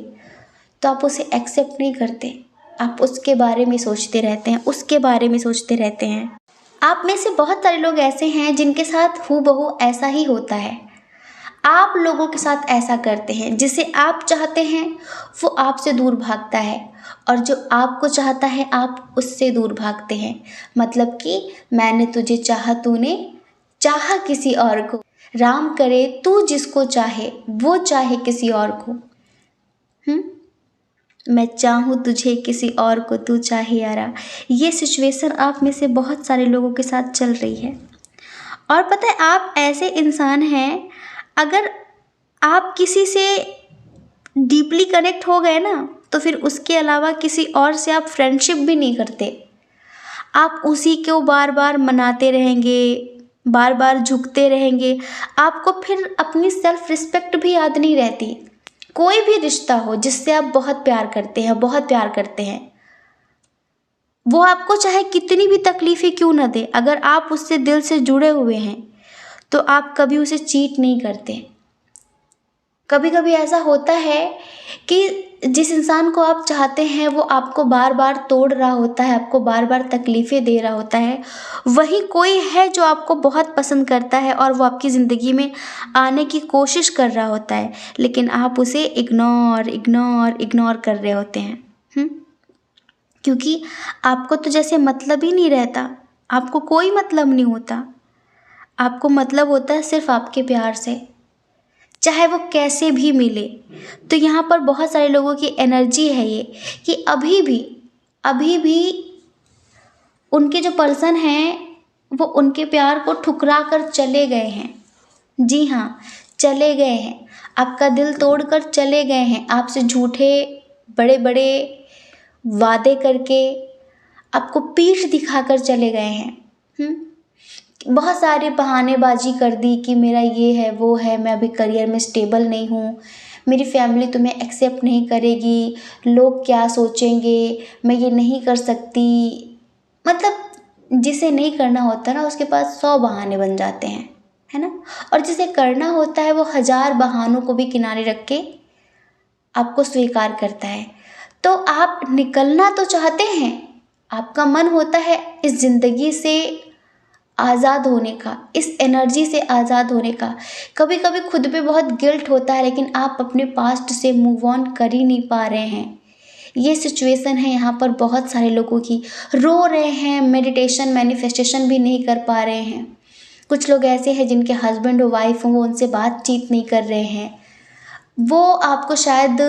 तो आप उसे एक्सेप्ट नहीं करते, आप उसके बारे में सोचते रहते हैं, उसके बारे में सोचते रहते हैं। आप में से बहुत सारे लोग ऐसे हैं जिनके साथ हूबहू ऐसा ही होता है। आप लोगों के साथ ऐसा करते हैं, जिसे आप चाहते हैं वो आपसे दूर भागता है, और जो आपको चाहता है आप उससे दूर भागते हैं। मतलब कि मैंने तुझे चाहा, तूने चाहा किसी और को, राम करे तू जिसको चाहे, वो चाहे किसी और को। मैं चाहूँ तुझे किसी और को, तू चाहे यारा। ये सिचुएशन आप में से बहुत सारे लोगों के साथ चल रही है। और पता है, आप ऐसे इंसान हैं, अगर आप किसी से डीपली कनेक्ट हो गए ना, तो फिर उसके अलावा किसी और से आप फ्रेंडशिप भी नहीं करते। आप उसी को बार बार मनाते रहेंगे, बार बार झुकते रहेंगे। आपको फिर अपनी सेल्फ रिस्पेक्ट भी याद नहीं रहती। कोई भी रिश्ता हो जिससे आप बहुत प्यार करते हैं, बहुत प्यार करते हैं, वो आपको चाहे कितनी भी तकलीफ़ें क्यों ना दे, अगर आप उससे दिल से जुड़े हुए हैं तो आप कभी उसे चीट नहीं करते। कभी कभी ऐसा होता है कि जिस इंसान को आप चाहते हैं वो आपको बार बार तोड़ रहा होता है, आपको बार बार तकलीफ़ें दे रहा होता है। वही कोई है जो आपको बहुत पसंद करता है और वो आपकी ज़िंदगी में आने की कोशिश कर रहा होता है, लेकिन आप उसे इग्नोर कर रहे होते हैं। क्योंकि आपको तो जैसे मतलब ही नहीं रहता, आपको कोई मतलब नहीं होता। आपको मतलब होता है सिर्फ आपके प्यार से। चाहे वो कैसे भी मिले। तो यहाँ पर बहुत सारे लोगों की एनर्जी है ये, कि अभी भी उनके जो पर्सन हैं वो उनके प्यार को ठुकरा कर चले गए हैं। जी हाँ, चले गए हैं, आपका दिल तोड़ कर चले गए हैं, आपसे झूठे बड़े बड़े वादे करके आपको पीठ दिखाकर चले गए हैं। बहुत सारे बहानेबाजी कर दी कि मेरा ये है वो है, मैं अभी करियर में स्टेबल नहीं हूँ, मेरी फैमिली तुम्हें एक्सेप्ट नहीं करेगी, लोग क्या सोचेंगे, मैं ये नहीं कर सकती। मतलब जिसे नहीं करना होता ना उसके पास 100 बहाने बन जाते हैं, है ना। और जिसे करना होता है वो 1000 बहानों को भी किनारे रख के आपको स्वीकार करता है। तो आप निकलना तो चाहते हैं, आपका मन होता है इस ज़िंदगी से आज़ाद होने का, इस एनर्जी से आज़ाद होने का। कभी कभी खुद पे बहुत गिल्ट होता है, लेकिन आप अपने पास्ट से मूव ऑन कर ही नहीं पा रहे हैं। ये सिचुएशन है यहाँ पर बहुत सारे लोगों की, रो रहे हैं, मेडिटेशन मैनिफेस्टेशन भी नहीं कर पा रहे हैं। कुछ लोग ऐसे हैं जिनके हस्बैंड और वाइफ हों, वो उनसे बातचीत नहीं कर रहे हैं, वो आपको शायद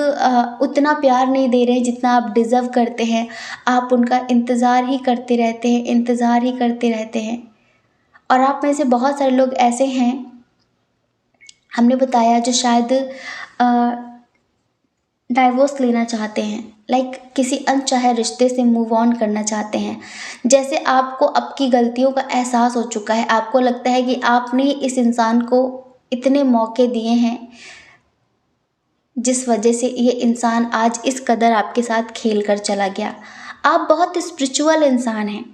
उतना प्यार नहीं दे रहे हैं जितना आप डिज़र्व करते हैं। आप उनका इंतज़ार ही करते रहते हैं, इंतज़ार ही करते रहते हैं। और आप में से बहुत सारे लोग ऐसे हैं, हमने बताया, जो शायद डाइवोर्स लेना चाहते हैं, लाइक किसी अनचाहे रिश्ते से मूव ऑन करना चाहते हैं। जैसे आपको आपकी गलतियों का एहसास हो चुका है, आपको लगता है कि आपने इस इंसान को इतने मौके दिए हैं जिस वजह से ये इंसान आज इस कदर आपके साथ खेल कर चला गया। आप बहुत स्पिरिचुअल इंसान हैं,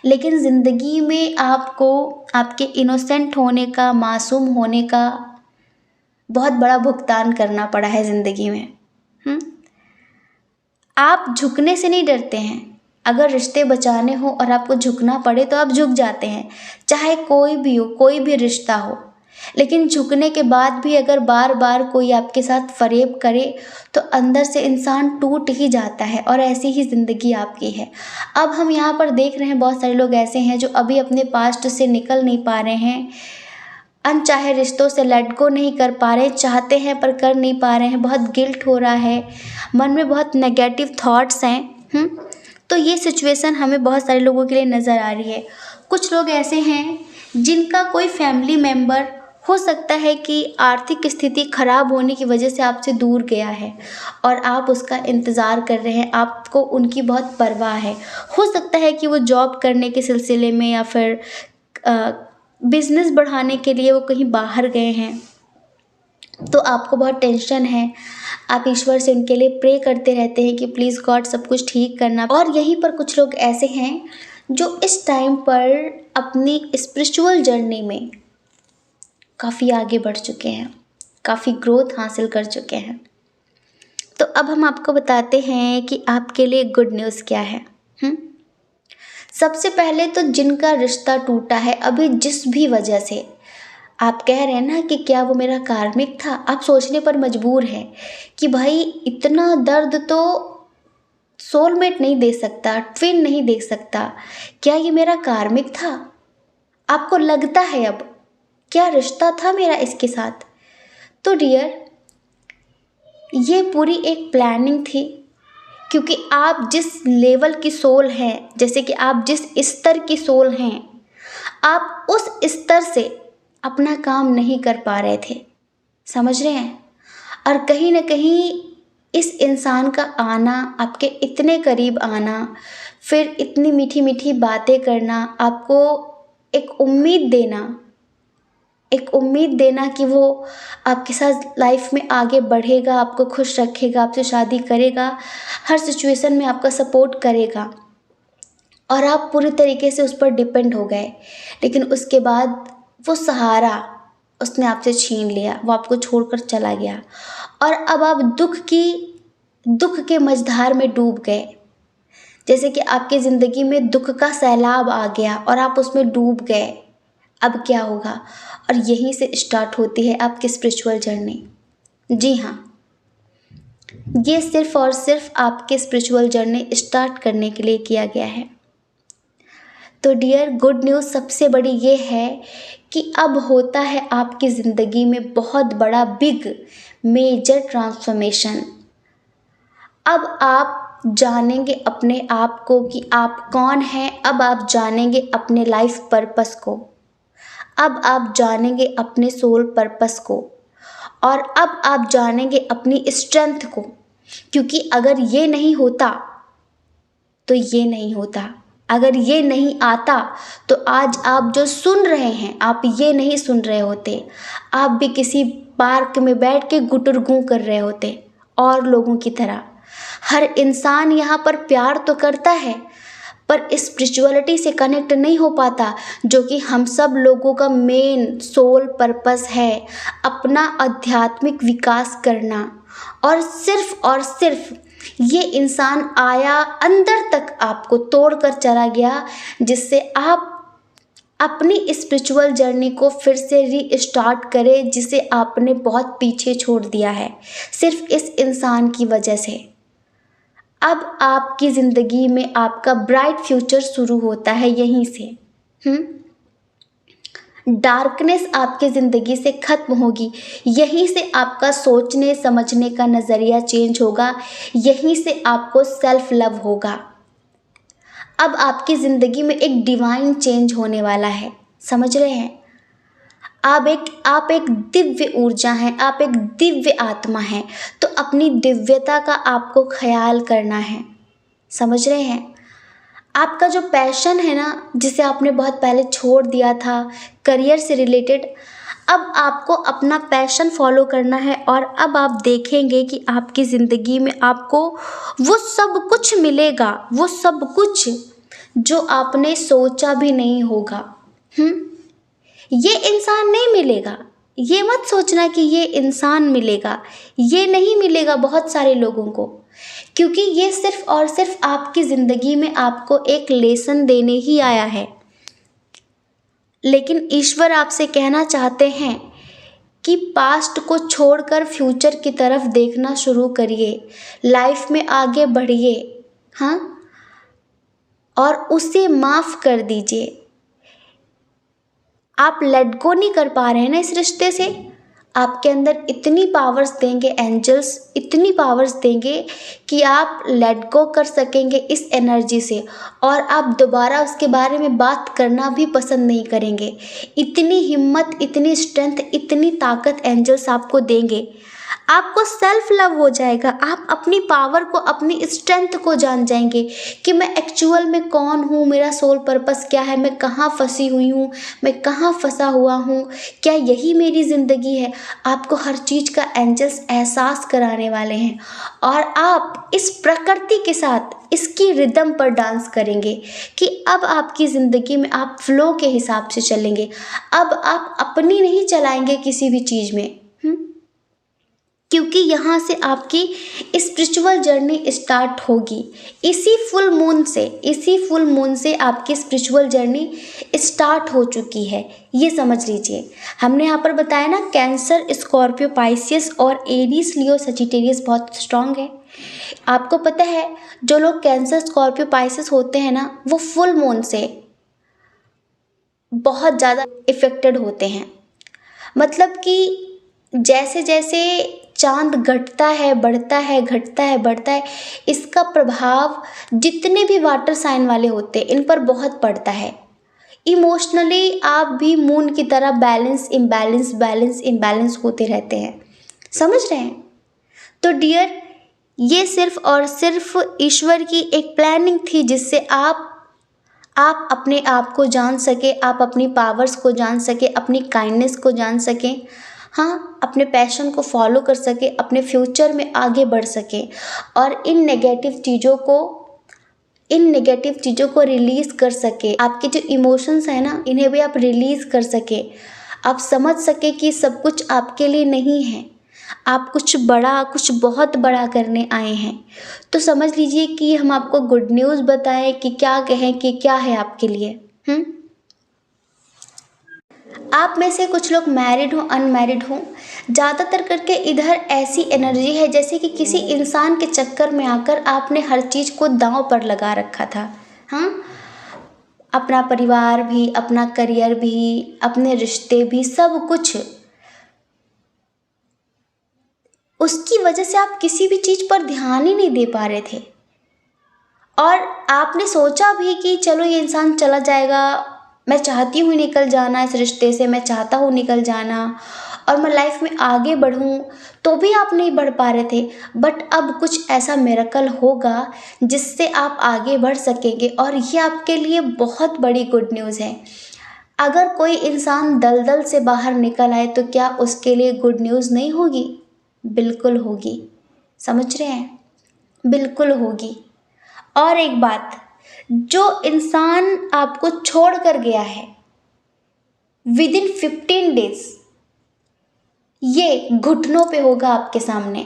लेकिन ज़िंदगी में आपको आपके इनोसेंट होने का, मासूम होने का बहुत बड़ा भुगतान करना पड़ा है ज़िंदगी में। आप झुकने से नहीं डरते हैं। अगर रिश्ते बचाने हो और आपको झुकना पड़े तो आप झुक जाते हैं, चाहे कोई भी हो, कोई भी रिश्ता हो। लेकिन झुकने के बाद भी अगर बार बार कोई आपके साथ फरेब करे तो अंदर से इंसान टूट ही जाता है, और ऐसी ही ज़िंदगी आपकी है। अब हम यहाँ पर देख रहे हैं बहुत सारे लोग ऐसे हैं जो अभी अपने पास्ट से निकल नहीं पा रहे हैं, अनचाहे रिश्तों से लेट गो नहीं कर पा रहे, चाहते हैं पर कर नहीं पा रहे हैं, बहुत गिल्ट हो रहा है, मन में बहुत नेगेटिव थॉट्स हैं। तो ये सिचुएशन हमें बहुत सारे लोगों के लिए नज़र आ रही है। कुछ लोग ऐसे हैं जिनका कोई फैमिली मेम्बर हो सकता है कि आर्थिक स्थिति खराब होने की वजह से आपसे दूर गया है और आप उसका इंतज़ार कर रहे हैं, आपको उनकी बहुत परवाह है। हो सकता है कि वो जॉब करने के सिलसिले में या फिर बिज़नेस बढ़ाने के लिए वो कहीं बाहर गए हैं, तो आपको बहुत टेंशन है। आप ईश्वर से उनके लिए प्रे करते रहते हैं कि प्लीज़ गॉड सब कुछ ठीक करना। और यहीं पर कुछ लोग ऐसे हैं जो इस टाइम पर अपनी स्पिरिचुअल जर्नी में काफ़ी आगे बढ़ चुके हैं, काफ़ी ग्रोथ हासिल कर चुके हैं। तो अब हम आपको बताते हैं कि आपके लिए गुड न्यूज़ क्या है। सबसे पहले तो जिनका रिश्ता टूटा है अभी जिस भी वजह से, आप कह रहे हैं ना कि क्या वो मेरा कार्मिक था, आप सोचने पर मजबूर हैं कि भाई इतना दर्द तो सोलमेट नहीं दे सकता, ट्विन नहीं दे सकता, क्या ये मेरा कार्मिक था। आपको लगता है अब क्या रिश्ता था मेरा इसके साथ। तो डियर, ये पूरी एक प्लानिंग थी, क्योंकि आप जिस लेवल की सोल हैं, जैसे कि आप जिस स्तर की सोल हैं, आप उस स्तर से अपना काम नहीं कर पा रहे थे, समझ रहे हैं। और कहीं ना कहीं इस इंसान का आना, आपके इतने करीब आना, फिर इतनी मीठी मीठी बातें करना, आपको एक उम्मीद देना कि वो आपके साथ लाइफ में आगे बढ़ेगा, आपको खुश रखेगा, आपसे शादी करेगा, हर सिचुएशन में आपका सपोर्ट करेगा, और आप पूरी तरीके से उस पर डिपेंड हो गए। लेकिन उसके बाद वो सहारा उसने आपसे छीन लिया, वो आपको छोड़कर चला गया, और अब आप दुख के मझधार में डूब गए। जैसे कि आपकी ज़िंदगी में दुख का सैलाब आ गया और आप उसमें डूब गए। अब क्या होगा? और यहीं से स्टार्ट होती है आपकी स्पिरिचुअल जर्नी। जी हाँ, ये सिर्फ और सिर्फ आपके स्पिरिचुअल जर्नी स्टार्ट करने के लिए किया गया है। तो डियर, गुड न्यूज़ सबसे बड़ी ये है कि अब होता है आपकी ज़िंदगी में बहुत बड़ा बिग मेजर ट्रांसफॉर्मेशन। अब आप जानेंगे अपने आप को कि आप कौन हैं। अब आप जानेंगे अपने लाइफ पर्पस को। अब आप जानेंगे अपने सोल पर्पस को। और अब आप जानेंगे अपनी स्ट्रेंथ को, क्योंकि अगर ये नहीं होता तो ये नहीं होता। अगर ये नहीं आता तो आज आप जो सुन रहे हैं, आप ये नहीं सुन रहे होते। आप भी किसी पार्क में बैठ के गुटर गूं कर रहे होते और लोगों की तरह। हर इंसान यहाँ पर प्यार तो करता है, पर स्पिरिचुअलिटी से कनेक्ट नहीं हो पाता, जो कि हम सब लोगों का मेन सोल पर्पस है, अपना आध्यात्मिक विकास करना। और सिर्फ ये इंसान आया, अंदर तक आपको तोड़कर चला गया, जिससे आप अपनी स्पिरिचुअल जर्नी को फिर से रीस्टार्ट करें, जिसे आपने बहुत पीछे छोड़ दिया है सिर्फ इस इंसान की वजह से। अब आपकी ज़िंदगी में आपका ब्राइट फ्यूचर शुरू होता है यहीं से। डार्कनेस आपकी ज़िंदगी से ख़त्म होगी। यहीं से आपका सोचने समझने का नज़रिया चेंज होगा। यहीं से आपको सेल्फ लव होगा। अब आपकी ज़िंदगी में एक डिवाइन चेंज होने वाला है, समझ रहे हैं? आप एक दिव्य ऊर्जा हैं, आप एक दिव्य आत्मा हैं, तो अपनी दिव्यता का आपको ख्याल करना है, समझ रहे हैं? आपका जो पैशन है ना, जिसे आपने बहुत पहले छोड़ दिया था करियर से रिलेटेड, अब आपको अपना पैशन फॉलो करना है। और अब आप देखेंगे कि आपकी ज़िंदगी में आपको वो सब कुछ मिलेगा, वो सब कुछ जो आपने सोचा भी नहीं होगा। ये इंसान नहीं मिलेगा, ये मत सोचना कि ये इंसान मिलेगा, ये नहीं मिलेगा बहुत सारे लोगों को, क्योंकि ये सिर्फ और सिर्फ आपकी ज़िंदगी में आपको एक लेसन देने ही आया है। लेकिन ईश्वर आपसे कहना चाहते हैं कि पास्ट को छोड़कर फ्यूचर की तरफ देखना शुरू करिए, लाइफ में आगे बढ़िए, हाँ, और उसे माफ़ कर दीजिए। आप लेट गो नहीं कर पा रहे हैं ना इस रिश्ते से, आपके अंदर इतनी पावर्स देंगे एंजल्स, इतनी पावर्स देंगे कि आप लेट गो कर सकेंगे इस एनर्जी से, और आप दोबारा उसके बारे में बात करना भी पसंद नहीं करेंगे। इतनी हिम्मत, इतनी स्ट्रेंथ, इतनी ताकत एंजल्स आपको देंगे। आपको सेल्फ लव हो जाएगा। आप अपनी पावर को, अपनी स्ट्रेंथ को जान जाएंगे कि मैं एक्चुअल में कौन हूँ, मेरा सोल पर्पस क्या है, मैं कहाँ फंसी हुई हूँ, मैं कहाँ फंसा हुआ हूँ, क्या यही मेरी ज़िंदगी है। आपको हर चीज़ का एंजल्स एहसास कराने वाले हैं, और आप इस प्रकृति के साथ इसकी रिदम पर डांस करेंगे कि अब आपकी ज़िंदगी में आप फ्लो के हिसाब से चलेंगे। अब आप अपनी नहीं चलाएंगे किसी भी चीज़ में, क्योंकि यहाँ से आपकी स्पिरिचुअल जर्नी स्टार्ट होगी। इसी फुल मून से आपकी स्पिरिचुअल जर्नी स्टार्ट हो चुकी है, ये समझ लीजिए। हमने यहाँ पर बताया ना, कैंसर, स्कॉर्पियो, पाइसियस और एरीज, लियो, सजिटेरियस बहुत स्ट्रांग है। आपको पता है जो लोग कैंसर, स्कॉर्पियो, पाइसियस होते हैं ना, वो फुल मून से बहुत ज़्यादा इफ़ेक्टेड होते हैं। मतलब कि जैसे जैसे चांद घटता है, बढ़ता है, घटता है, बढ़ता है, इसका प्रभाव जितने भी वाटर साइन वाले होते हैं इन पर बहुत पड़ता है। इमोशनली आप भी मून की तरह बैलेंस इम्बैलेंस, बैलेंस इम्बैलेंस होते रहते हैं, समझ रहे हैं? तो डियर, ये सिर्फ और सिर्फ ईश्वर की एक प्लानिंग थी, जिससे आप अपने आप को जान सके, आप अपनी पावर्स को जान सके, अपनी काइंडनेस को जान सकें, हाँ, अपने पैशन को फॉलो कर सके, अपने फ्यूचर में आगे बढ़ सके, और इन नेगेटिव चीज़ों को रिलीज़ कर सके। आपके जो इमोशंस हैं ना, इन्हें भी आप रिलीज़ कर सके। आप समझ सके कि सब कुछ आपके लिए नहीं है, आप कुछ बड़ा, कुछ बहुत बड़ा करने आए हैं। तो समझ लीजिए कि हम आपको गुड न्यूज़ बताएं कि क्या कहें कि क्या है आपके लिए। आप में से कुछ लोग मैरिड हो, अनमैरिड हो, ज़्यादातर करके इधर ऐसी एनर्जी है जैसे कि किसी इंसान के चक्कर में आकर आपने हर चीज़ को दांव पर लगा रखा था। हाँ, अपना परिवार भी, अपना करियर भी, अपने रिश्ते भी, सब कुछ। उसकी वजह से आप किसी भी चीज़ पर ध्यान ही नहीं दे पा रहे थे, और आपने सोचा भी कि चलो ये इंसान चला जाएगा, मैं चाहती हूँ निकल जाना इस रिश्ते से, मैं चाहता हूँ निकल जाना और मैं लाइफ में आगे बढ़ूँ, तो भी आप नहीं बढ़ पा रहे थे। बट अब कुछ ऐसा मिरेकल होगा जिससे आप आगे बढ़ सकेंगे, और ये आपके लिए बहुत बड़ी गुड न्यूज़ है। अगर कोई इंसान दलदल से बाहर निकल आए तो क्या उसके लिए गुड न्यूज़ नहीं होगी? बिल्कुल होगी। समझ रहे हैं? बिल्कुल होगी। और एक बात, जो इंसान आपको छोड़ कर गया है विद इन 15 डेज, ये घुटनों पे होगा आपके सामने,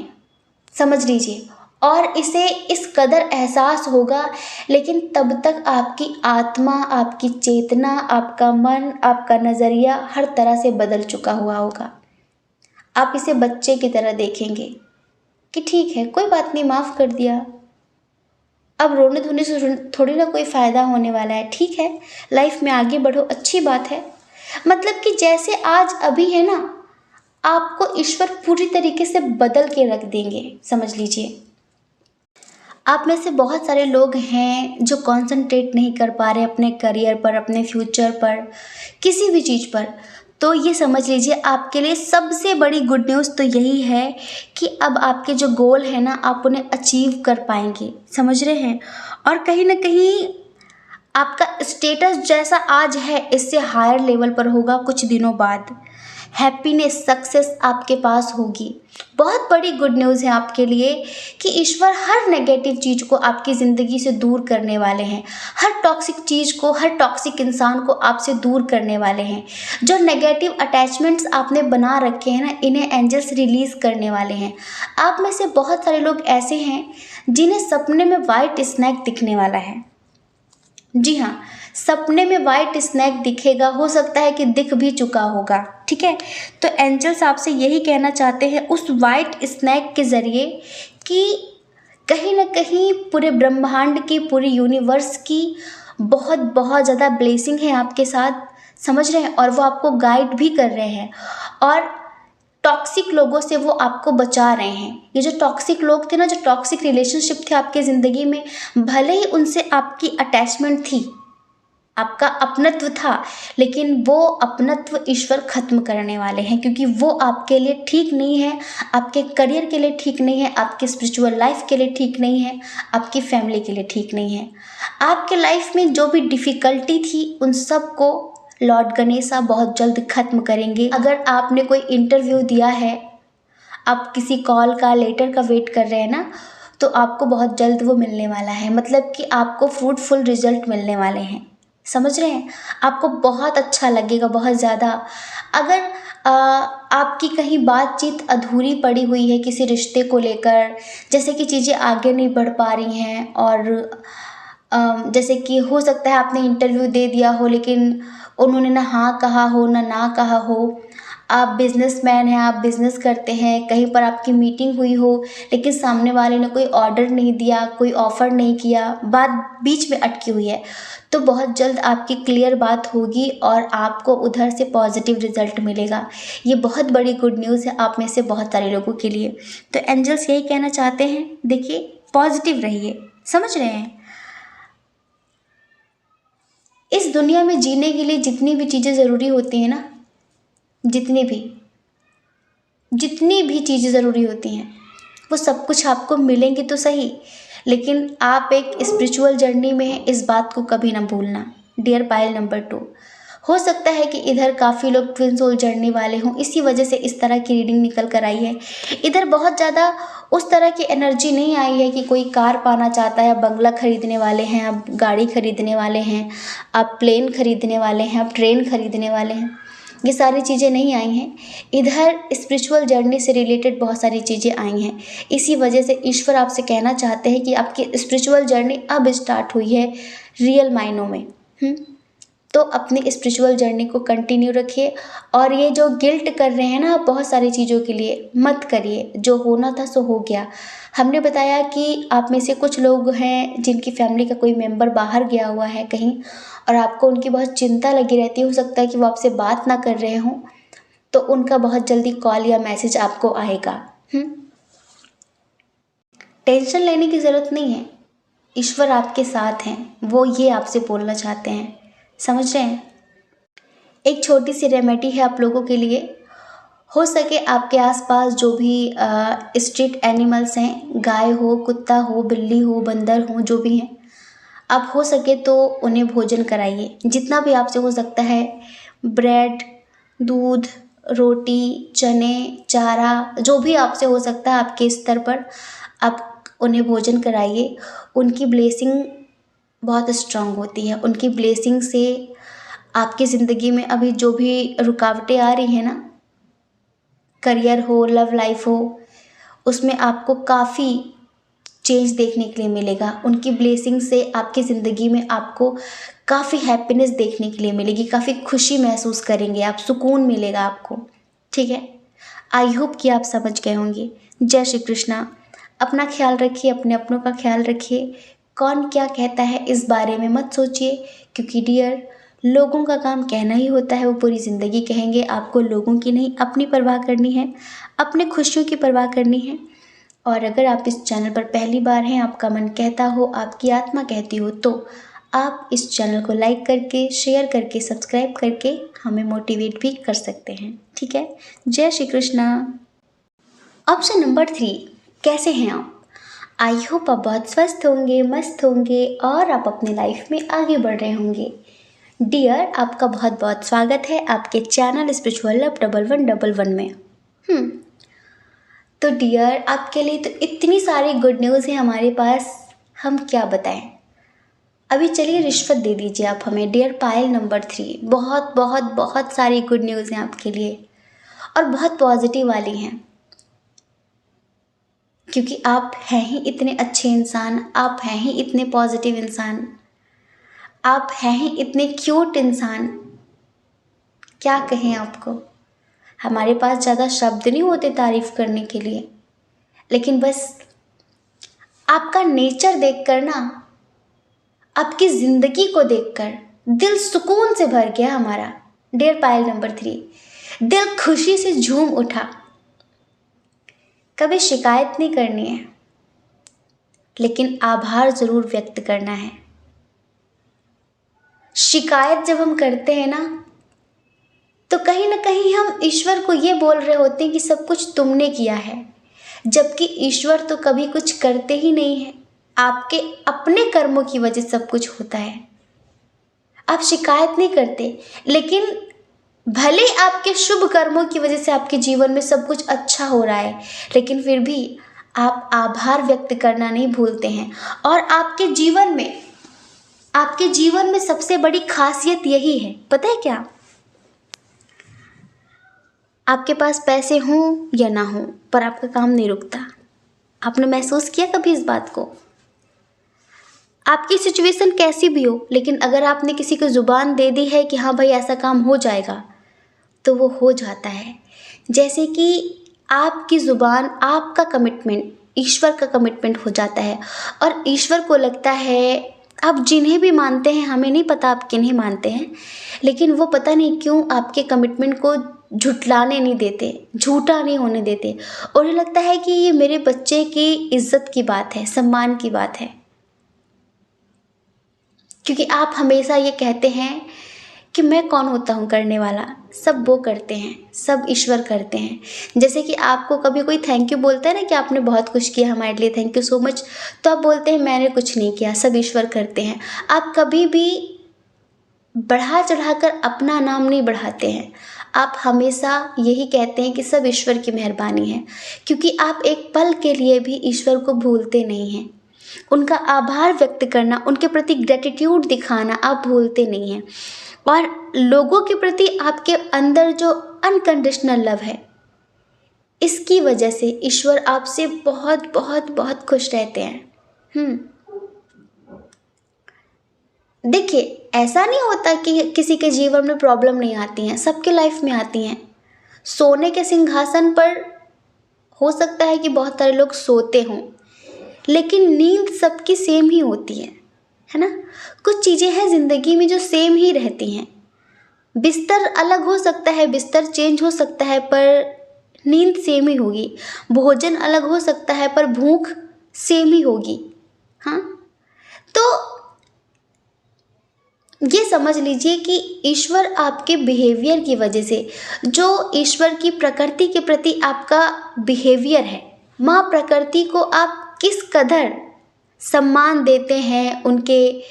समझ लीजिए। और इसे इस कदर एहसास होगा, लेकिन तब तक आपकी आत्मा, आपकी चेतना, आपका मन, आपका नज़रिया हर तरह से बदल चुका हुआ होगा। आप इसे बच्चे की तरह देखेंगे कि ठीक है, कोई बात नहीं, माफ़ कर दिया, अब रोने धोने से थोड़ी ना कोई फ़ायदा होने वाला है। ठीक है, लाइफ में आगे बढ़ो, अच्छी बात है। मतलब कि जैसे आज अभी है ना, आपको ईश्वर पूरी तरीके से बदल के रख देंगे, समझ लीजिए। आप में से बहुत सारे लोग हैं जो कंसंट्रेट नहीं कर पा रहे अपने करियर पर, अपने फ्यूचर पर, किसी भी चीज़ पर। तो ये समझ लीजिए, आपके लिए सबसे बड़ी गुड न्यूज़ तो यही है कि अब आपके जो गोल है ना, आप उन्हें अचीव कर पाएंगे, समझ रहे हैं। और कहीं ना कहीं आपका स्टेटस जैसा आज है, इससे हायर लेवल पर होगा कुछ दिनों बाद। हैप्पीनेस, सक्सेस आपके पास होगी। बहुत बड़ी गुड न्यूज़ है आपके लिए कि ईश्वर हर नेगेटिव चीज़ को आपकी ज़िंदगी से दूर करने वाले हैं। हर टॉक्सिक चीज़ को, हर टॉक्सिक इंसान को आपसे दूर करने वाले हैं। जो नेगेटिव अटैचमेंट्स आपने बना रखे हैं ना, इन्हें एंजल्स रिलीज़ करने वाले हैं। आप में से बहुत सारे लोग ऐसे हैं जिन्हें सपने में वाइट स्नैक दिखने वाला है। जी हाँ, सपने में वाइट स्नैक दिखेगा, हो सकता है कि दिख भी चुका होगा। ठीक है, तो एंजल्स आपसे यही कहना चाहते हैं उस वाइट स्नैक के ज़रिए कि कहीं ना कहीं पूरे ब्रह्मांड की, पूरी यूनिवर्स की बहुत बहुत ज़्यादा ब्लेसिंग है आपके साथ, समझ रहे हैं। और वो आपको गाइड भी कर रहे हैं, और टॉक्सिक लोगों से वो आपको बचा रहे हैं। ये जो टॉक्सिक लोग थे ना, जो टॉक्सिक रिलेशनशिप थे आपके ज़िंदगी में, भले ही उनसे आपकी अटैचमेंट थी, आपका अपनत्व था, लेकिन वो अपनत्व ईश्वर ख़त्म करने वाले हैं, क्योंकि वो आपके लिए ठीक नहीं है, आपके करियर के लिए ठीक नहीं है, आपकी स्पिरिचुअल लाइफ के लिए ठीक नहीं है, आपकी फैमिली के लिए ठीक नहीं है। आपके लाइफ में जो भी डिफ़िकल्टी थी, उन सब को लॉर्ड गणेशा बहुत जल्द ख़त्म करेंगे। अगर आपने कोई इंटरव्यू दिया है, आप किसी कॉल का, लेटर का वेट कर रहे हैं ना, तो आपको बहुत जल्द वो मिलने वाला है। मतलब कि आपको फ्रूटफुल रिजल्ट मिलने वाले हैं, समझ रहे हैं। आपको बहुत अच्छा लगेगा, बहुत ज़्यादा। अगर आपकी कहीं बातचीत अधूरी पड़ी हुई है किसी रिश्ते को लेकर, जैसे कि चीज़ें आगे नहीं बढ़ पा रही हैं, और जैसे कि हो सकता है आपने इंटरव्यू दे दिया हो, लेकिन उन्होंने ना हाँ कहा हो ना कहा हो। आप बिजनेसमैन हैं, आप बिज़नेस करते हैं, कहीं पर आपकी मीटिंग हुई हो, लेकिन सामने वाले ने कोई ऑर्डर नहीं दिया, कोई ऑफ़र नहीं किया, बात बीच में अटकी हुई है, तो बहुत जल्द आपकी क्लियर बात होगी और आपको उधर से पॉजिटिव रिजल्ट मिलेगा। ये बहुत बड़ी गुड न्यूज़ है आप में से बहुत सारे लोगों के लिए। तो एंजल्स यही कहना चाहते हैं, देखिए पॉजिटिव रहिए, समझ रहे हैं। इस दुनिया में जीने के लिए जितनी भी चीज़ें ज़रूरी होती हैं ना, जितनी भी चीज़ें ज़रूरी होती हैं, वो सब कुछ आपको मिलेंगी तो सही, लेकिन आप एक स्पिरिचुअल जर्नी में हैं, इस बात को कभी ना भूलना। डियर पायल नंबर 2, हो सकता है कि इधर काफ़ी लोग ट्विन सोल जर्नी वाले हों, इसी वजह से इस तरह की रीडिंग निकल कर आई है। इधर बहुत ज़्यादा उस तरह की एनर्जी नहीं आई है कि कोई कार पाना चाहता है, आप बंगला खरीदने वाले हैं, आप गाड़ी खरीदने वाले हैं, आप प्लेन खरीदने वाले हैं, आप ट्रेन खरीदने वाले हैं। ये सारी चीज़ें नहीं आई हैं। इधर स्पिरिचुअल जर्नी से रिलेटेड बहुत सारी चीज़ें आई हैं। इसी वजह से ईश्वर आपसे कहना चाहते हैं कि आपकी स्पिरिचुअल जर्नी अब स्टार्ट हुई है रियल मायनों में। तो अपनी स्पिरिचुअल जर्नी को कंटिन्यू रखिए। और ये जो गिल्ट कर रहे हैं ना आप बहुत सारी चीज़ों के लिए, मत करिए। जो होना था सो हो गया। हमने बताया कि आप में से कुछ लोग हैं जिनकी फैमिली का कोई मेंबर बाहर गया हुआ है कहीं, और आपको उनकी बहुत चिंता लगी रहती है। हो सकता है कि वो आपसे बात ना कर रहे हों, तो उनका बहुत जल्दी कॉल या मैसेज आपको आएगा। टेंशन लेने की ज़रूरत नहीं है, ईश्वर आपके साथ हैं, वो ये आपसे बोलना चाहते हैं। समझ रहे हैं? एक छोटी सी रेमेडी है आप लोगों के लिए। हो सके आपके आसपास जो भी स्ट्रीट एनिमल्स हैं, गाय हो, कुत्ता हो, बिल्ली हो, बंदर हो, जो भी हैं, आप हो सके तो उन्हें भोजन कराइए जितना भी आपसे हो सकता है। ब्रेड, दूध, रोटी, चने, चारा, जो भी आपसे हो सकता है आपके स्तर पर आप उन्हें भोजन कराइए। उनकी ब्लेसिंग बहुत स्ट्रांग होती है। उनकी ब्लेसिंग से आपकी ज़िंदगी में अभी जो भी रुकावटें आ रही हैं ना, करियर हो, लव लाइफ हो, उसमें आपको काफ़ी चेंज देखने के लिए मिलेगा। उनकी ब्लेसिंग से आपकी ज़िंदगी में आपको काफ़ी हैप्पीनेस देखने के लिए मिलेगी, काफ़ी खुशी महसूस करेंगे आप, सुकून मिलेगा आपको। ठीक है, आई होप कि आप समझ गए होंगे। जय श्री कृष्णा। अपना ख्याल रखिए, अपने अपनों का ख्याल रखिए। कौन क्या कहता है इस बारे में मत सोचिए, क्योंकि डियर, लोगों का काम कहना ही होता है, वो पूरी ज़िंदगी कहेंगे। आपको लोगों की नहीं, अपनी परवाह करनी है, अपने खुशियों की परवाह करनी है। और अगर आप इस चैनल पर पहली बार हैं, आपका मन कहता हो, आपकी आत्मा कहती हो, तो आप इस चैनल को लाइक करके, शेयर करके, सब्सक्राइब करके हमें मोटिवेट भी कर सकते हैं। ठीक है, जय श्री कृष्णा। ऑप्शन नंबर 3, कैसे हैं आप? आई होप आप बहुत स्वस्थ होंगे, मस्त होंगे और आप अपने लाइफ में आगे बढ़ रहे होंगे। डियर, आपका बहुत बहुत स्वागत है आपके चैनल स्पिरिचुअल लव 1111 में। तो डियर, आपके लिए तो इतनी सारी गुड न्यूज़ है हमारे पास, हम क्या बताएं। अभी चलिए रिश्वत दे दीजिए आप हमें। डियर पायल नंबर 3, बहुत बहुत बहुत सारी गुड न्यूज़ हैं आपके लिए, और बहुत पॉजिटिव वाली हैं, क्योंकि आप हैं ही इतने अच्छे इंसान, आप हैं ही इतने पॉजिटिव इंसान, आप हैं ही इतने क्यूट इंसान। क्या कहें आपको, हमारे पास ज़्यादा शब्द नहीं होते तारीफ करने के लिए, लेकिन बस आपका नेचर देखकर ना, आपकी ज़िंदगी को देखकर दिल सुकून से भर गया हमारा। डियर पायल नंबर 3, दिल खुशी से झूम उठा। कभी शिकायत नहीं करनी है, लेकिन आभार ज़रूर व्यक्त करना है। शिकायत जब हम करते हैं ना, तो कहीं ना कहीं हम ईश्वर को ये बोल रहे होते हैं कि सब कुछ तुमने किया है, जबकि ईश्वर तो कभी कुछ करते ही नहीं है। आपके अपने कर्मों की वजह से सब कुछ होता है। आप शिकायत नहीं करते, लेकिन भले आपके शुभ कर्मों की वजह से आपके जीवन में सब कुछ अच्छा हो रहा है, लेकिन फिर भी आप आभार व्यक्त करना नहीं भूलते हैं। और आपके जीवन में सबसे बड़ी खासियत यही है, पता है क्या? आपके पास पैसे हों या ना हों, पर आपका काम नहीं रुकता। आपने महसूस किया कभी इस बात को? आपकी सिचुएशन कैसी भी हो, लेकिन अगर आपने किसी को ज़ुबान दे दी है कि हाँ भाई ऐसा काम हो जाएगा, तो वो हो जाता है। जैसे कि आपकी ज़ुबान, आपका कमिटमेंट ईश्वर का कमिटमेंट हो जाता है, और ईश्वर को लगता है, आप जिन्हें भी मानते हैं, हमें नहीं पता आप किन्हें मानते हैं, लेकिन वो पता नहीं क्यों आपके कमिटमेंट को झुटलाने नहीं देते, झूठा नहीं होने देते। और उन्हें लगता है कि ये मेरे बच्चे की इज्जत की बात है, सम्मान की बात है, क्योंकि आप हमेशा ये कहते हैं कि मैं कौन होता हूँ करने वाला, सब वो करते हैं, सब ईश्वर करते हैं। जैसे कि आपको कभी कोई थैंक यू बोलता है ना कि आपने बहुत कुछ किया हमारे लिए, थैंक यू सो मच, तो आप बोलते हैं मैंने कुछ नहीं किया, सब ईश्वर करते हैं। आप कभी भी बढ़ा चढ़ाकर अपना नाम नहीं बढ़ाते हैं, आप हमेशा यही कहते हैं कि सब ईश्वर की मेहरबानी है, क्योंकि आप एक पल के लिए भी ईश्वर को भूलते नहीं हैं। उनका आभार व्यक्त करना, उनके प्रति ग्रेटिट्यूड दिखाना आप भूलते नहीं हैं। और लोगों के प्रति आपके अंदर जो अनकंडीशनल लव है, इसकी वजह से ईश्वर आपसे बहुत बहुत बहुत खुश रहते हैं। देखिए, ऐसा नहीं होता कि किसी के जीवन में प्रॉब्लम नहीं आती हैं, सबके लाइफ में आती हैं। सोने के सिंहासन पर हो सकता है कि बहुत सारे लोग सोते हों, लेकिन नींद सबकी सेम ही होती है ना? कुछ चीज़ें हैं ज़िंदगी में जो सेम ही रहती हैं। बिस्तर अलग हो सकता है, बिस्तर चेंज हो सकता है, पर नींद सेम ही होगी। भोजन अलग हो सकता है, पर भूख सेम ही होगी। हाँ, तो ये समझ लीजिए कि ईश्वर आपके बिहेवियर की वजह से, जो ईश्वर की प्रकृति के प्रति आपका बिहेवियर है, माँ प्रकृति को आप किस कदर सम्मान देते हैं, उनके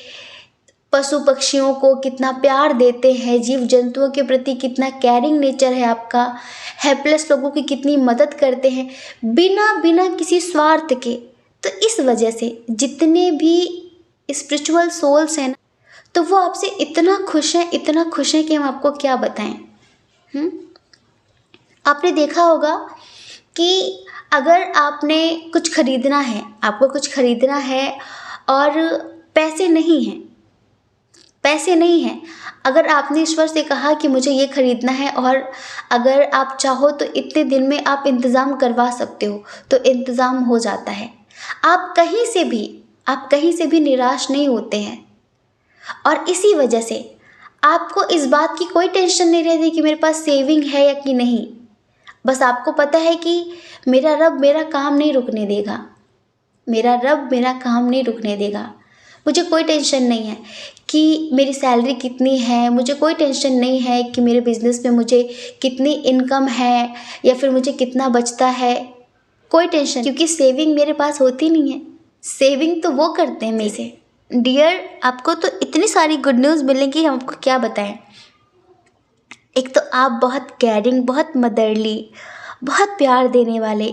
पशु पक्षियों को कितना प्यार देते हैं, जीव जंतुओं के प्रति कितना केयरिंग नेचर है आपका, हेल्पलेस लोगों की कितनी मदद करते हैं बिना बिना किसी स्वार्थ के। तो इस वजह से जितने भी स्पिरिचुअल सोल्स हैं, तो वो आपसे इतना खुश हैं, इतना खुश हैं कि हम आपको क्या बताएं। आपने देखा होगा कि अगर आपने कुछ खरीदना है, आपको कुछ खरीदना है और पैसे नहीं हैं, पैसे नहीं हैं, अगर आपने ईश्वर से कहा कि मुझे ये खरीदना है और अगर आप चाहो तो इतने दिन में आप इंतज़ाम करवा सकते हो, तो इंतज़ाम हो जाता है। आप कहीं से भी निराश नहीं होते हैं। और इसी वजह से आपको इस बात की कोई टेंशन नहीं रहती कि मेरे पास सेविंग है या कि नहीं। बस आपको पता है कि मेरा रब मेरा काम नहीं रुकने देगा, मेरा रब मेरा काम नहीं रुकने देगा। मुझे कोई टेंशन नहीं है कि मेरी सैलरी कितनी है, मुझे कोई टेंशन नहीं है कि मेरे बिज़नेस में मुझे कितनी इनकम है या फिर मुझे कितना बचता है। कोई टेंशन, क्योंकि सेविंग मेरे पास होती नहीं है। सेविंग तो वो करते हैं मेरे से। डियर, आपको तो इतनी सारी गुड न्यूज़ मिलेंगी, हम आपको क्या बताएं। एक तो आप बहुत केयरिंग, बहुत मदरली, बहुत प्यार देने वाले,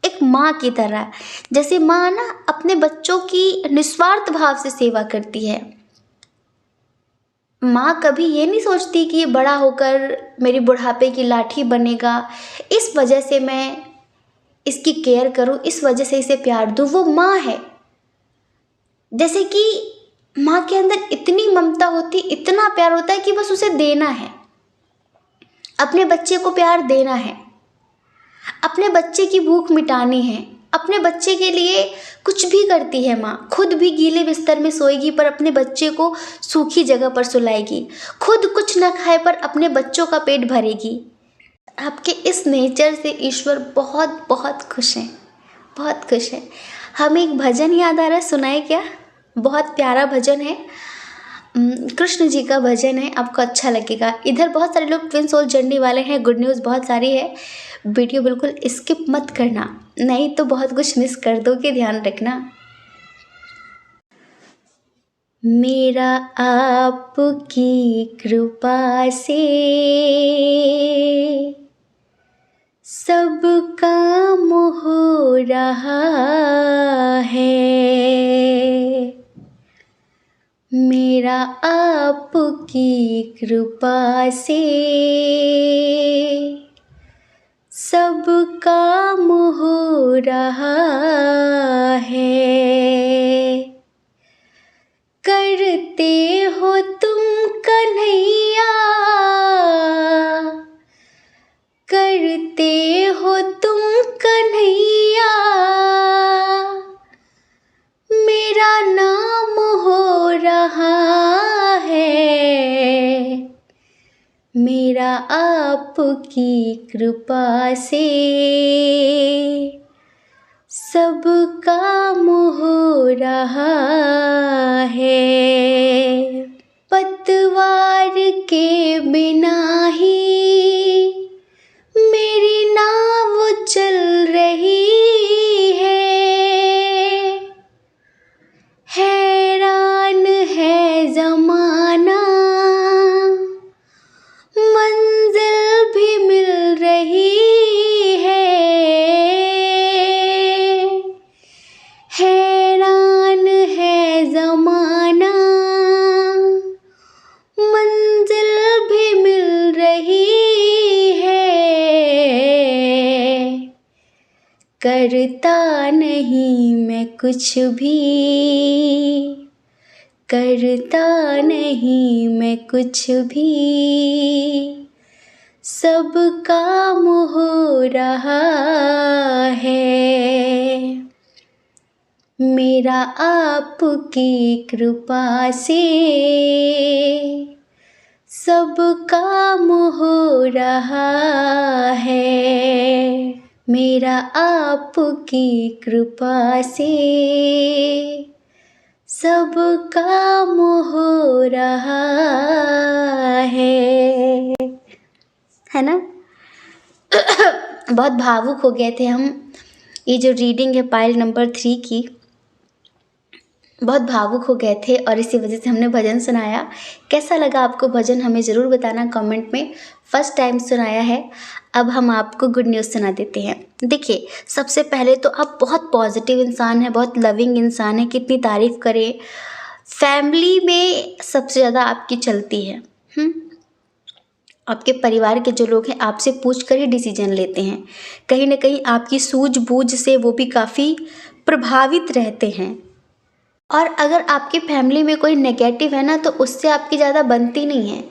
एक माँ की तरह। जैसे माँ ना अपने बच्चों की निस्वार्थ भाव से सेवा करती है। माँ कभी ये नहीं सोचती कि ये बड़ा होकर मेरी बुढ़ापे की लाठी बनेगा, इस वजह से मैं इसकी केयर करूँ, इस वजह से इसे प्यार दूँ। वो माँ है। जैसे कि माँ के अंदर इतनी ममता होती, इतना प्यार होता है कि बस उसे देना है, अपने बच्चे को प्यार देना है, अपने बच्चे की भूख मिटानी है, अपने बच्चे के लिए कुछ भी करती है माँ। खुद भी गीले बिस्तर में सोएगी पर अपने बच्चे को सूखी जगह पर सुलाएगी, खुद कुछ न खाए पर अपने बच्चों का पेट भरेगी। आपके इस नेचर से ईश्वर बहुत बहुत खुश हैं, बहुत खुश हैं। हमें एक भजन याद आ रहा है, सुनाए क्या? बहुत प्यारा भजन है, कृष्ण जी का भजन है, आपको अच्छा लगेगा। इधर बहुत सारे लोग ट्विन सोल जर्नी वाले हैं, गुड न्यूज़ बहुत सारी है। वीडियो बिल्कुल स्किप मत करना, नहीं तो बहुत कुछ मिस कर दोगे, ध्यान रखना। मेरा आपकी कृपा से सब काम हो रहा है, मेरा आपकी कृपा से सब काम हो रहा है। करते हो तुम कन्हैया, करते हो तुम कन्हैया, मेरा नाम हो रहा है, मेरा आपकी कृपा से सब काम हो रहा है। पतवार के बिना ही मेरी नाव चल रही है, हैरान है ज़माना, मंजिल भी मिल रही है, हैरान है ज़माना, मंजिल भी मिल रही है। करता नहीं मैं कुछ भी, करता नहीं मैं कुछ भी, सब काम हो रहा है मेरा आपकी कृपा से, सब काम हो रहा है मेरा आपकी कृपा से, सब काम हो रहा है ना। बहुत भावुक हो गए थे हम। ये जो रीडिंग है पाइल नंबर 3 की, बहुत भावुक हो गए थे और इसी वजह से हमने भजन सुनाया। कैसा लगा आपको भजन हमें ज़रूर बताना कमेंट में। फर्स्ट टाइम सुनाया है। अब हम आपको गुड न्यूज़ सुना देते हैं। देखिए, सबसे पहले तो आप बहुत पॉजिटिव इंसान हैं, बहुत लविंग इंसान हैं, कितनी तारीफ़ करें। फैमिली में सबसे ज़्यादा आपकी चलती है। आपके परिवार के जो लोग हैं आपसे पूछ कर ही डिसीजन लेते हैं। कहीं ना कहीं आपकी सूझबूझ से वो भी काफ़ी प्रभावित रहते हैं। और अगर आपकी फैमिली में कोई नेगेटिव है ना, तो उससे आपकी ज़्यादा बनती नहीं है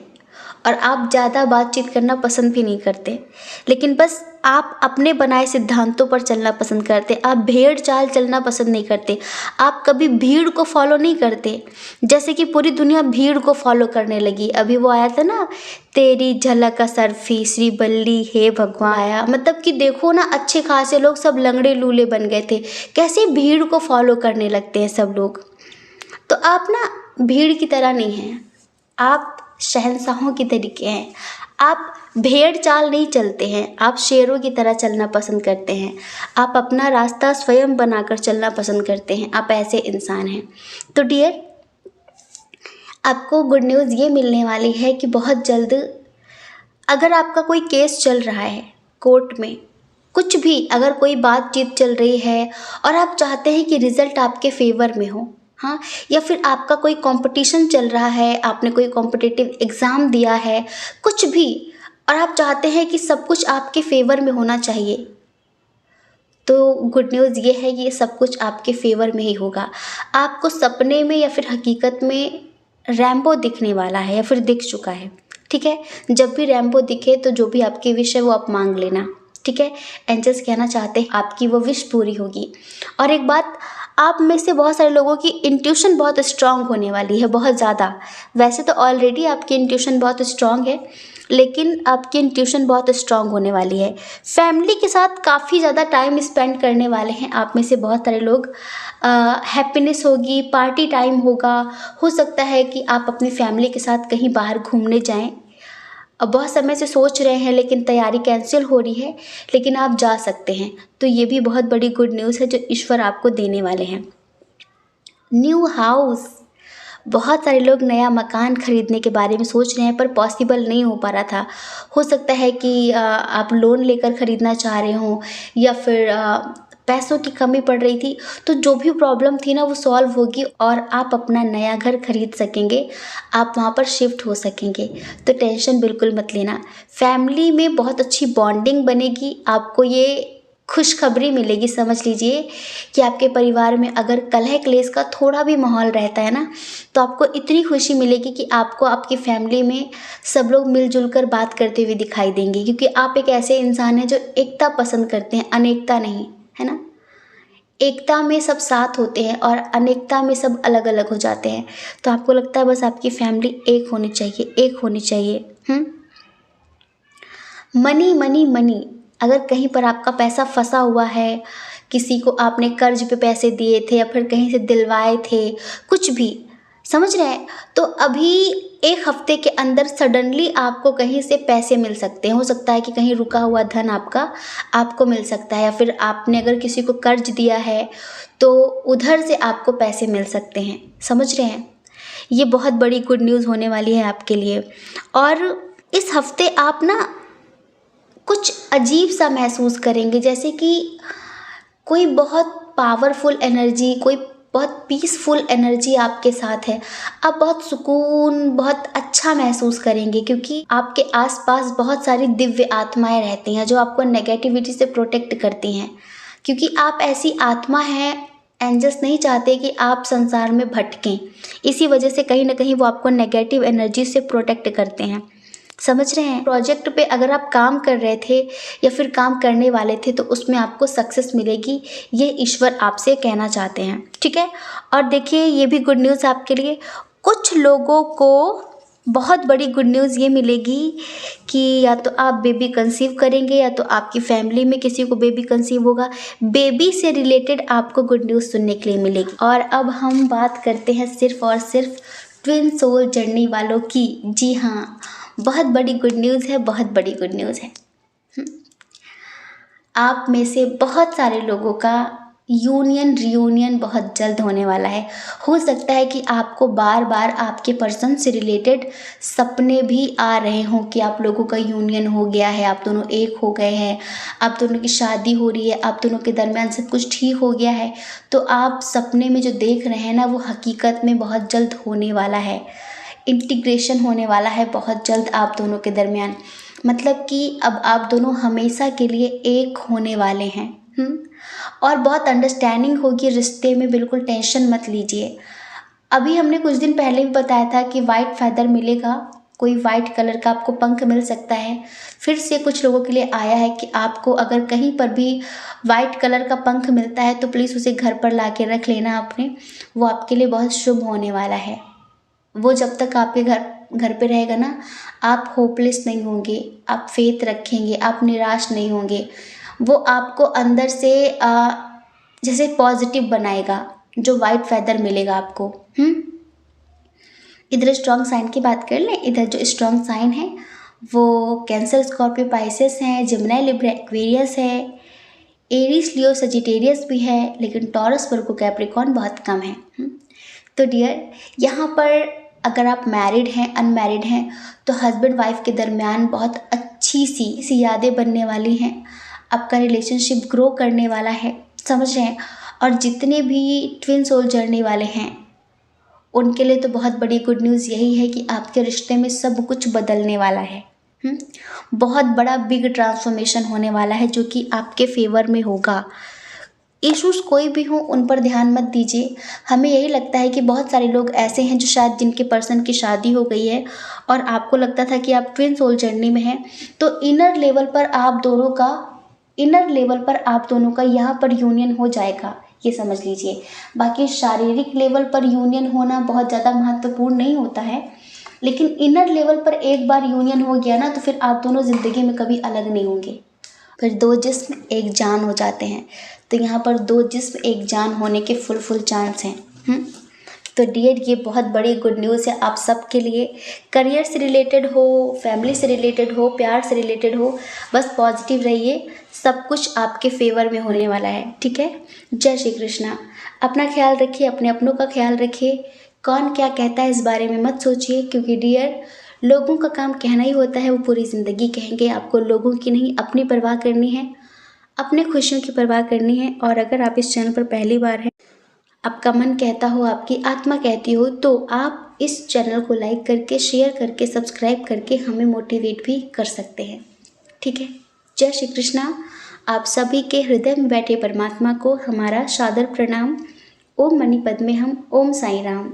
और आप ज़्यादा बातचीत करना पसंद भी नहीं करते। लेकिन बस आप अपने बनाए सिद्धांतों पर चलना पसंद करते। आप भेड़ चाल चलना पसंद नहीं करते। आप कभी भीड़ को फॉलो नहीं करते। जैसे कि पूरी दुनिया भीड़ को फॉलो करने लगी। अभी वो आया था ना, तेरी झलक असरफी श्री बल्ली हे भगवान आया। मतलब कि देखो ना, अच्छे खासे लोग सब लंगड़े लूले बन गए थे। कैसे भीड़ को फॉलो करने लगते हैं सब लोग। तो आप ना भीड़ की तरह नहीं हैं, आप शहंशाहों की तरीके हैं। आप भेड़ चाल नहीं चलते हैं, आप शेरों की तरह चलना पसंद करते हैं। आप अपना रास्ता स्वयं बनाकर चलना पसंद करते हैं। आप ऐसे इंसान हैं। तो डियर, आपको गुड न्यूज़ ये मिलने वाली है कि बहुत जल्द, अगर आपका कोई केस चल रहा है कोर्ट में, कुछ भी अगर कोई बातचीत चल रही है और आप चाहते हैं कि रिज़ल्ट आपके फेवर में हो, हाँ, या फिर आपका कोई कंपटीशन चल रहा है, आपने कोई कॉम्पिटिटिव एग्ज़ाम दिया है, कुछ भी, और आप चाहते हैं कि सब कुछ आपके फेवर में होना चाहिए, तो गुड न्यूज़ ये है कि ये सब कुछ आपके फेवर में ही होगा। आपको सपने में या फिर हकीकत में रैम्बो दिखने वाला है या फिर दिख चुका है। ठीक है, जब भी रैम्बो दिखे तो जो भी आपकी विश है वो आप मांग लेना। ठीक है, एंजल्स कहना चाहते हैं आपकी वो विश पूरी होगी। और एक बात, आप में से बहुत सारे लोगों की इंट्यूशन बहुत स्ट्रांग होने वाली है, बहुत ज़्यादा। वैसे तो ऑलरेडी आपकी इंट्यूशन बहुत स्ट्रांग है, लेकिन आपकी इंट्यूशन बहुत स्ट्रांग होने वाली है। फैमिली के साथ काफ़ी ज़्यादा टाइम स्पेंड करने वाले हैं आप में से बहुत सारे लोग। हैप्पीनेस होगी, पार्टी टाइम होगा। हो सकता है कि आप अपनी फैमिली के साथ कहीं बाहर घूमने जाएं। अब बहुत समय से सोच रहे हैं लेकिन तैयारी कैंसिल हो रही है, लेकिन आप जा सकते हैं। तो ये भी बहुत बड़ी गुड न्यूज़ है जो ईश्वर आपको देने वाले हैं। न्यू हाउस, बहुत सारे लोग नया मकान खरीदने के बारे में सोच रहे हैं पर पॉसिबल नहीं हो पा रहा था। हो सकता है कि आप लोन लेकर ख़रीदना चाह रहे हो या फिर पैसों की कमी पड़ रही थी। तो जो भी प्रॉब्लम थी ना वो सॉल्व होगी और आप अपना नया घर खरीद सकेंगे, आप वहाँ पर शिफ्ट हो सकेंगे। तो टेंशन बिल्कुल मत लेना। फैमिली में बहुत अच्छी बॉन्डिंग बनेगी, आपको ये खुशखबरी मिलेगी। समझ लीजिए कि आपके परिवार में अगर कलह क्लेश का थोड़ा भी माहौल रहता है ना, तो आपको इतनी खुशी मिलेगी कि आपको आपकी फैमिली में सब लोग मिलजुल कर बात करते हुए दिखाई देंगे। क्योंकि आप एक ऐसे इंसान हैं जो एकता पसंद करते हैं, अनेकता नहीं, है ना। एकता में सब साथ होते हैं और अनेकता में सब अलग अलग हो जाते हैं। तो आपको लगता है बस आपकी फैमिली एक होनी चाहिए, एक होनी चाहिए। मनी मनी मनी, अगर कहीं पर आपका पैसा फंसा हुआ है, किसी को आपने कर्ज पे पैसे दिए थे या फिर कहीं से दिलवाए थे, कुछ भी, समझ रहे हैं, तो अभी एक हफ्ते के अंदर सडनली आपको कहीं से पैसे मिल सकते हैं। हो सकता है कि कहीं रुका हुआ धन आपको मिल सकता है, या फिर आपने अगर किसी को कर्ज दिया है तो उधर से आपको पैसे मिल सकते हैं। समझ रहे हैं, ये बहुत बड़ी गुड न्यूज़ होने वाली है आपके लिए। और इस हफ्ते आप ना कुछ अजीब सा महसूस करेंगे, जैसे कि कोई बहुत पावरफुल एनर्जी, कोई बहुत पीसफुल एनर्जी आपके साथ है। आप बहुत सुकून, बहुत अच्छा महसूस करेंगे क्योंकि आपके आसपास बहुत सारी दिव्य आत्माएं रहती हैं जो आपको नेगेटिविटी से प्रोटेक्ट करती हैं। क्योंकि आप ऐसी आत्मा हैं एंजल्स नहीं चाहते कि आप संसार में भटकें। इसी वजह से कहीं ना कहीं वो आपको नेगेटिव एनर्जी से प्रोटेक्ट करते हैं। समझ रहे हैं? प्रोजेक्ट पे अगर आप काम कर रहे थे या फिर काम करने वाले थे तो उसमें आपको सक्सेस मिलेगी, ये ईश्वर आपसे कहना चाहते हैं। ठीक है। और देखिए, ये भी गुड न्यूज़ आपके लिए। कुछ लोगों को बहुत बड़ी गुड न्यूज़ ये मिलेगी कि या तो आप बेबी कंसीव करेंगे या तो आपकी फैमिली में किसी को बेबी कंसीव होगा। बेबी से रिलेटेड आपको गुड न्यूज़ सुनने के लिए मिलेगी। और अब हम बात करते हैं सिर्फ और सिर्फ ट्विन सोल जर्नी वालों की। जी हाँ, बहुत बड़ी गुड न्यूज़ है, बहुत बड़ी गुड न्यूज़ है। आप में से बहुत सारे लोगों का रियूनियन बहुत जल्द होने वाला है। हो सकता है कि आपको बार बार आपके पर्सन से रिलेटेड सपने भी आ रहे हों कि आप लोगों का यूनियन हो गया है, आप दोनों एक हो गए हैं, आप दोनों की शादी हो रही है, आप दोनों के दरमियान सब कुछ ठीक हो गया है। तो आप सपने में जो देख रहे हैं ना, वो हकीकत में बहुत जल्द होने वाला है। इंटीग्रेशन होने वाला है बहुत जल्द आप दोनों के दरमियान। मतलब कि अब आप दोनों हमेशा के लिए एक होने वाले हैं। और बहुत अंडरस्टैंडिंग होगी रिश्ते में, बिल्कुल टेंशन मत लीजिए। अभी हमने कुछ दिन पहले भी बताया था कि वाइट फैदर मिलेगा, कोई वाइट कलर का आपको पंख मिल सकता है। फिर से कुछ लोगों के लिए आया है कि आपको अगर कहीं पर भी वाइट कलर का पंख मिलता है तो प्लीज़ उसे घर पर ला के रख लेना आपने, वो आपके लिए बहुत शुभ होने वाला है। वो जब तक आपके घर पे रहेगा ना, आप होपलेस नहीं होंगे, आप फेथ रखेंगे, आप निराश नहीं होंगे। वो आपको अंदर से जैसे पॉजिटिव बनाएगा, जो वाइट फैदर मिलेगा आपको। इधर स्ट्रॉन्ग साइन की बात कर लें। इधर जो स्ट्रॉन्ग साइन है वो कैंसर, स्कॉर्पियो, पाइसेस हैं, जिमिनी, लिब्रा, एक्वेरियस है, एरीज, लियो, सजिटेरियस भी है, लेकिन टॉरस, वर्गो, कैप्रिकॉर्न बहुत कम है। तो डियर, यहाँ पर अगर आप मैरिड हैं, अनमैरिड हैं, तो हस्बैंड वाइफ के दरमियान बहुत अच्छी सी यादें बनने वाली हैं। आपका रिलेशनशिप ग्रो करने वाला है। समझ रहे हैं? और जितने भी ट्विन सोल जर्नी वाले हैं उनके लिए तो बहुत बड़ी गुड न्यूज़ यही है कि आपके रिश्ते में सब कुछ बदलने वाला है। बहुत बड़ा बिग ट्रांसफॉर्मेशन होने वाला है जो कि आपके फेवर में होगा। इश्यूज़ कोई भी हो उन पर ध्यान मत दीजिए। हमें यही लगता है कि बहुत सारे लोग ऐसे हैं जो शायद जिनके पर्सन की शादी हो गई है और आपको लगता था कि आप ट्विन सोल जर्नी में हैं, तो इनर लेवल पर आप दोनों का यहाँ पर यूनियन हो जाएगा, ये समझ लीजिए। बाकी शारीरिक लेवल पर यूनियन होना बहुत ज़्यादा महत्वपूर्ण नहीं होता है, लेकिन इनर लेवल पर एक बार यूनियन हो गया ना, तो फिर आप दोनों ज़िंदगी में कभी अलग नहीं होंगे। फिर दो जिस्म एक जान हो जाते हैं। तो यहाँ पर दो जिस्म एक जान होने के फुल चांस हैं। तो डियर, ये बहुत बड़ी गुड न्यूज़ है आप सबके लिए। करियर से रिलेटेड हो, फैमिली से रिलेटेड हो, प्यार से रिलेटेड हो, बस पॉजिटिव रहिए, सब कुछ आपके फेवर में होने वाला है। ठीक है। जय श्री कृष्णा। अपना ख्याल रखिए, अपने अपनों का ख्याल रखिए। कौन क्या कहता है इस बारे में मत सोचिए, क्योंकि डियर, लोगों का काम कहना ही होता है, वो पूरी ज़िंदगी कहेंगे। आपको लोगों की नहीं, अपनी परवाह करनी है, अपने खुशियों की परवाह करनी है। और अगर आप इस चैनल पर पहली बार हैं, आपका मन कहता हो, आपकी आत्मा कहती हो, तो आप इस चैनल को लाइक करके, शेयर करके, सब्सक्राइब करके हमें मोटिवेट भी कर सकते हैं। ठीक है। जय श्री कृष्णा। आप सभी के हृदय में बैठे परमात्मा को हमारा सादर प्रणाम। ओम मणि पद्मे हम। ओम साई राम।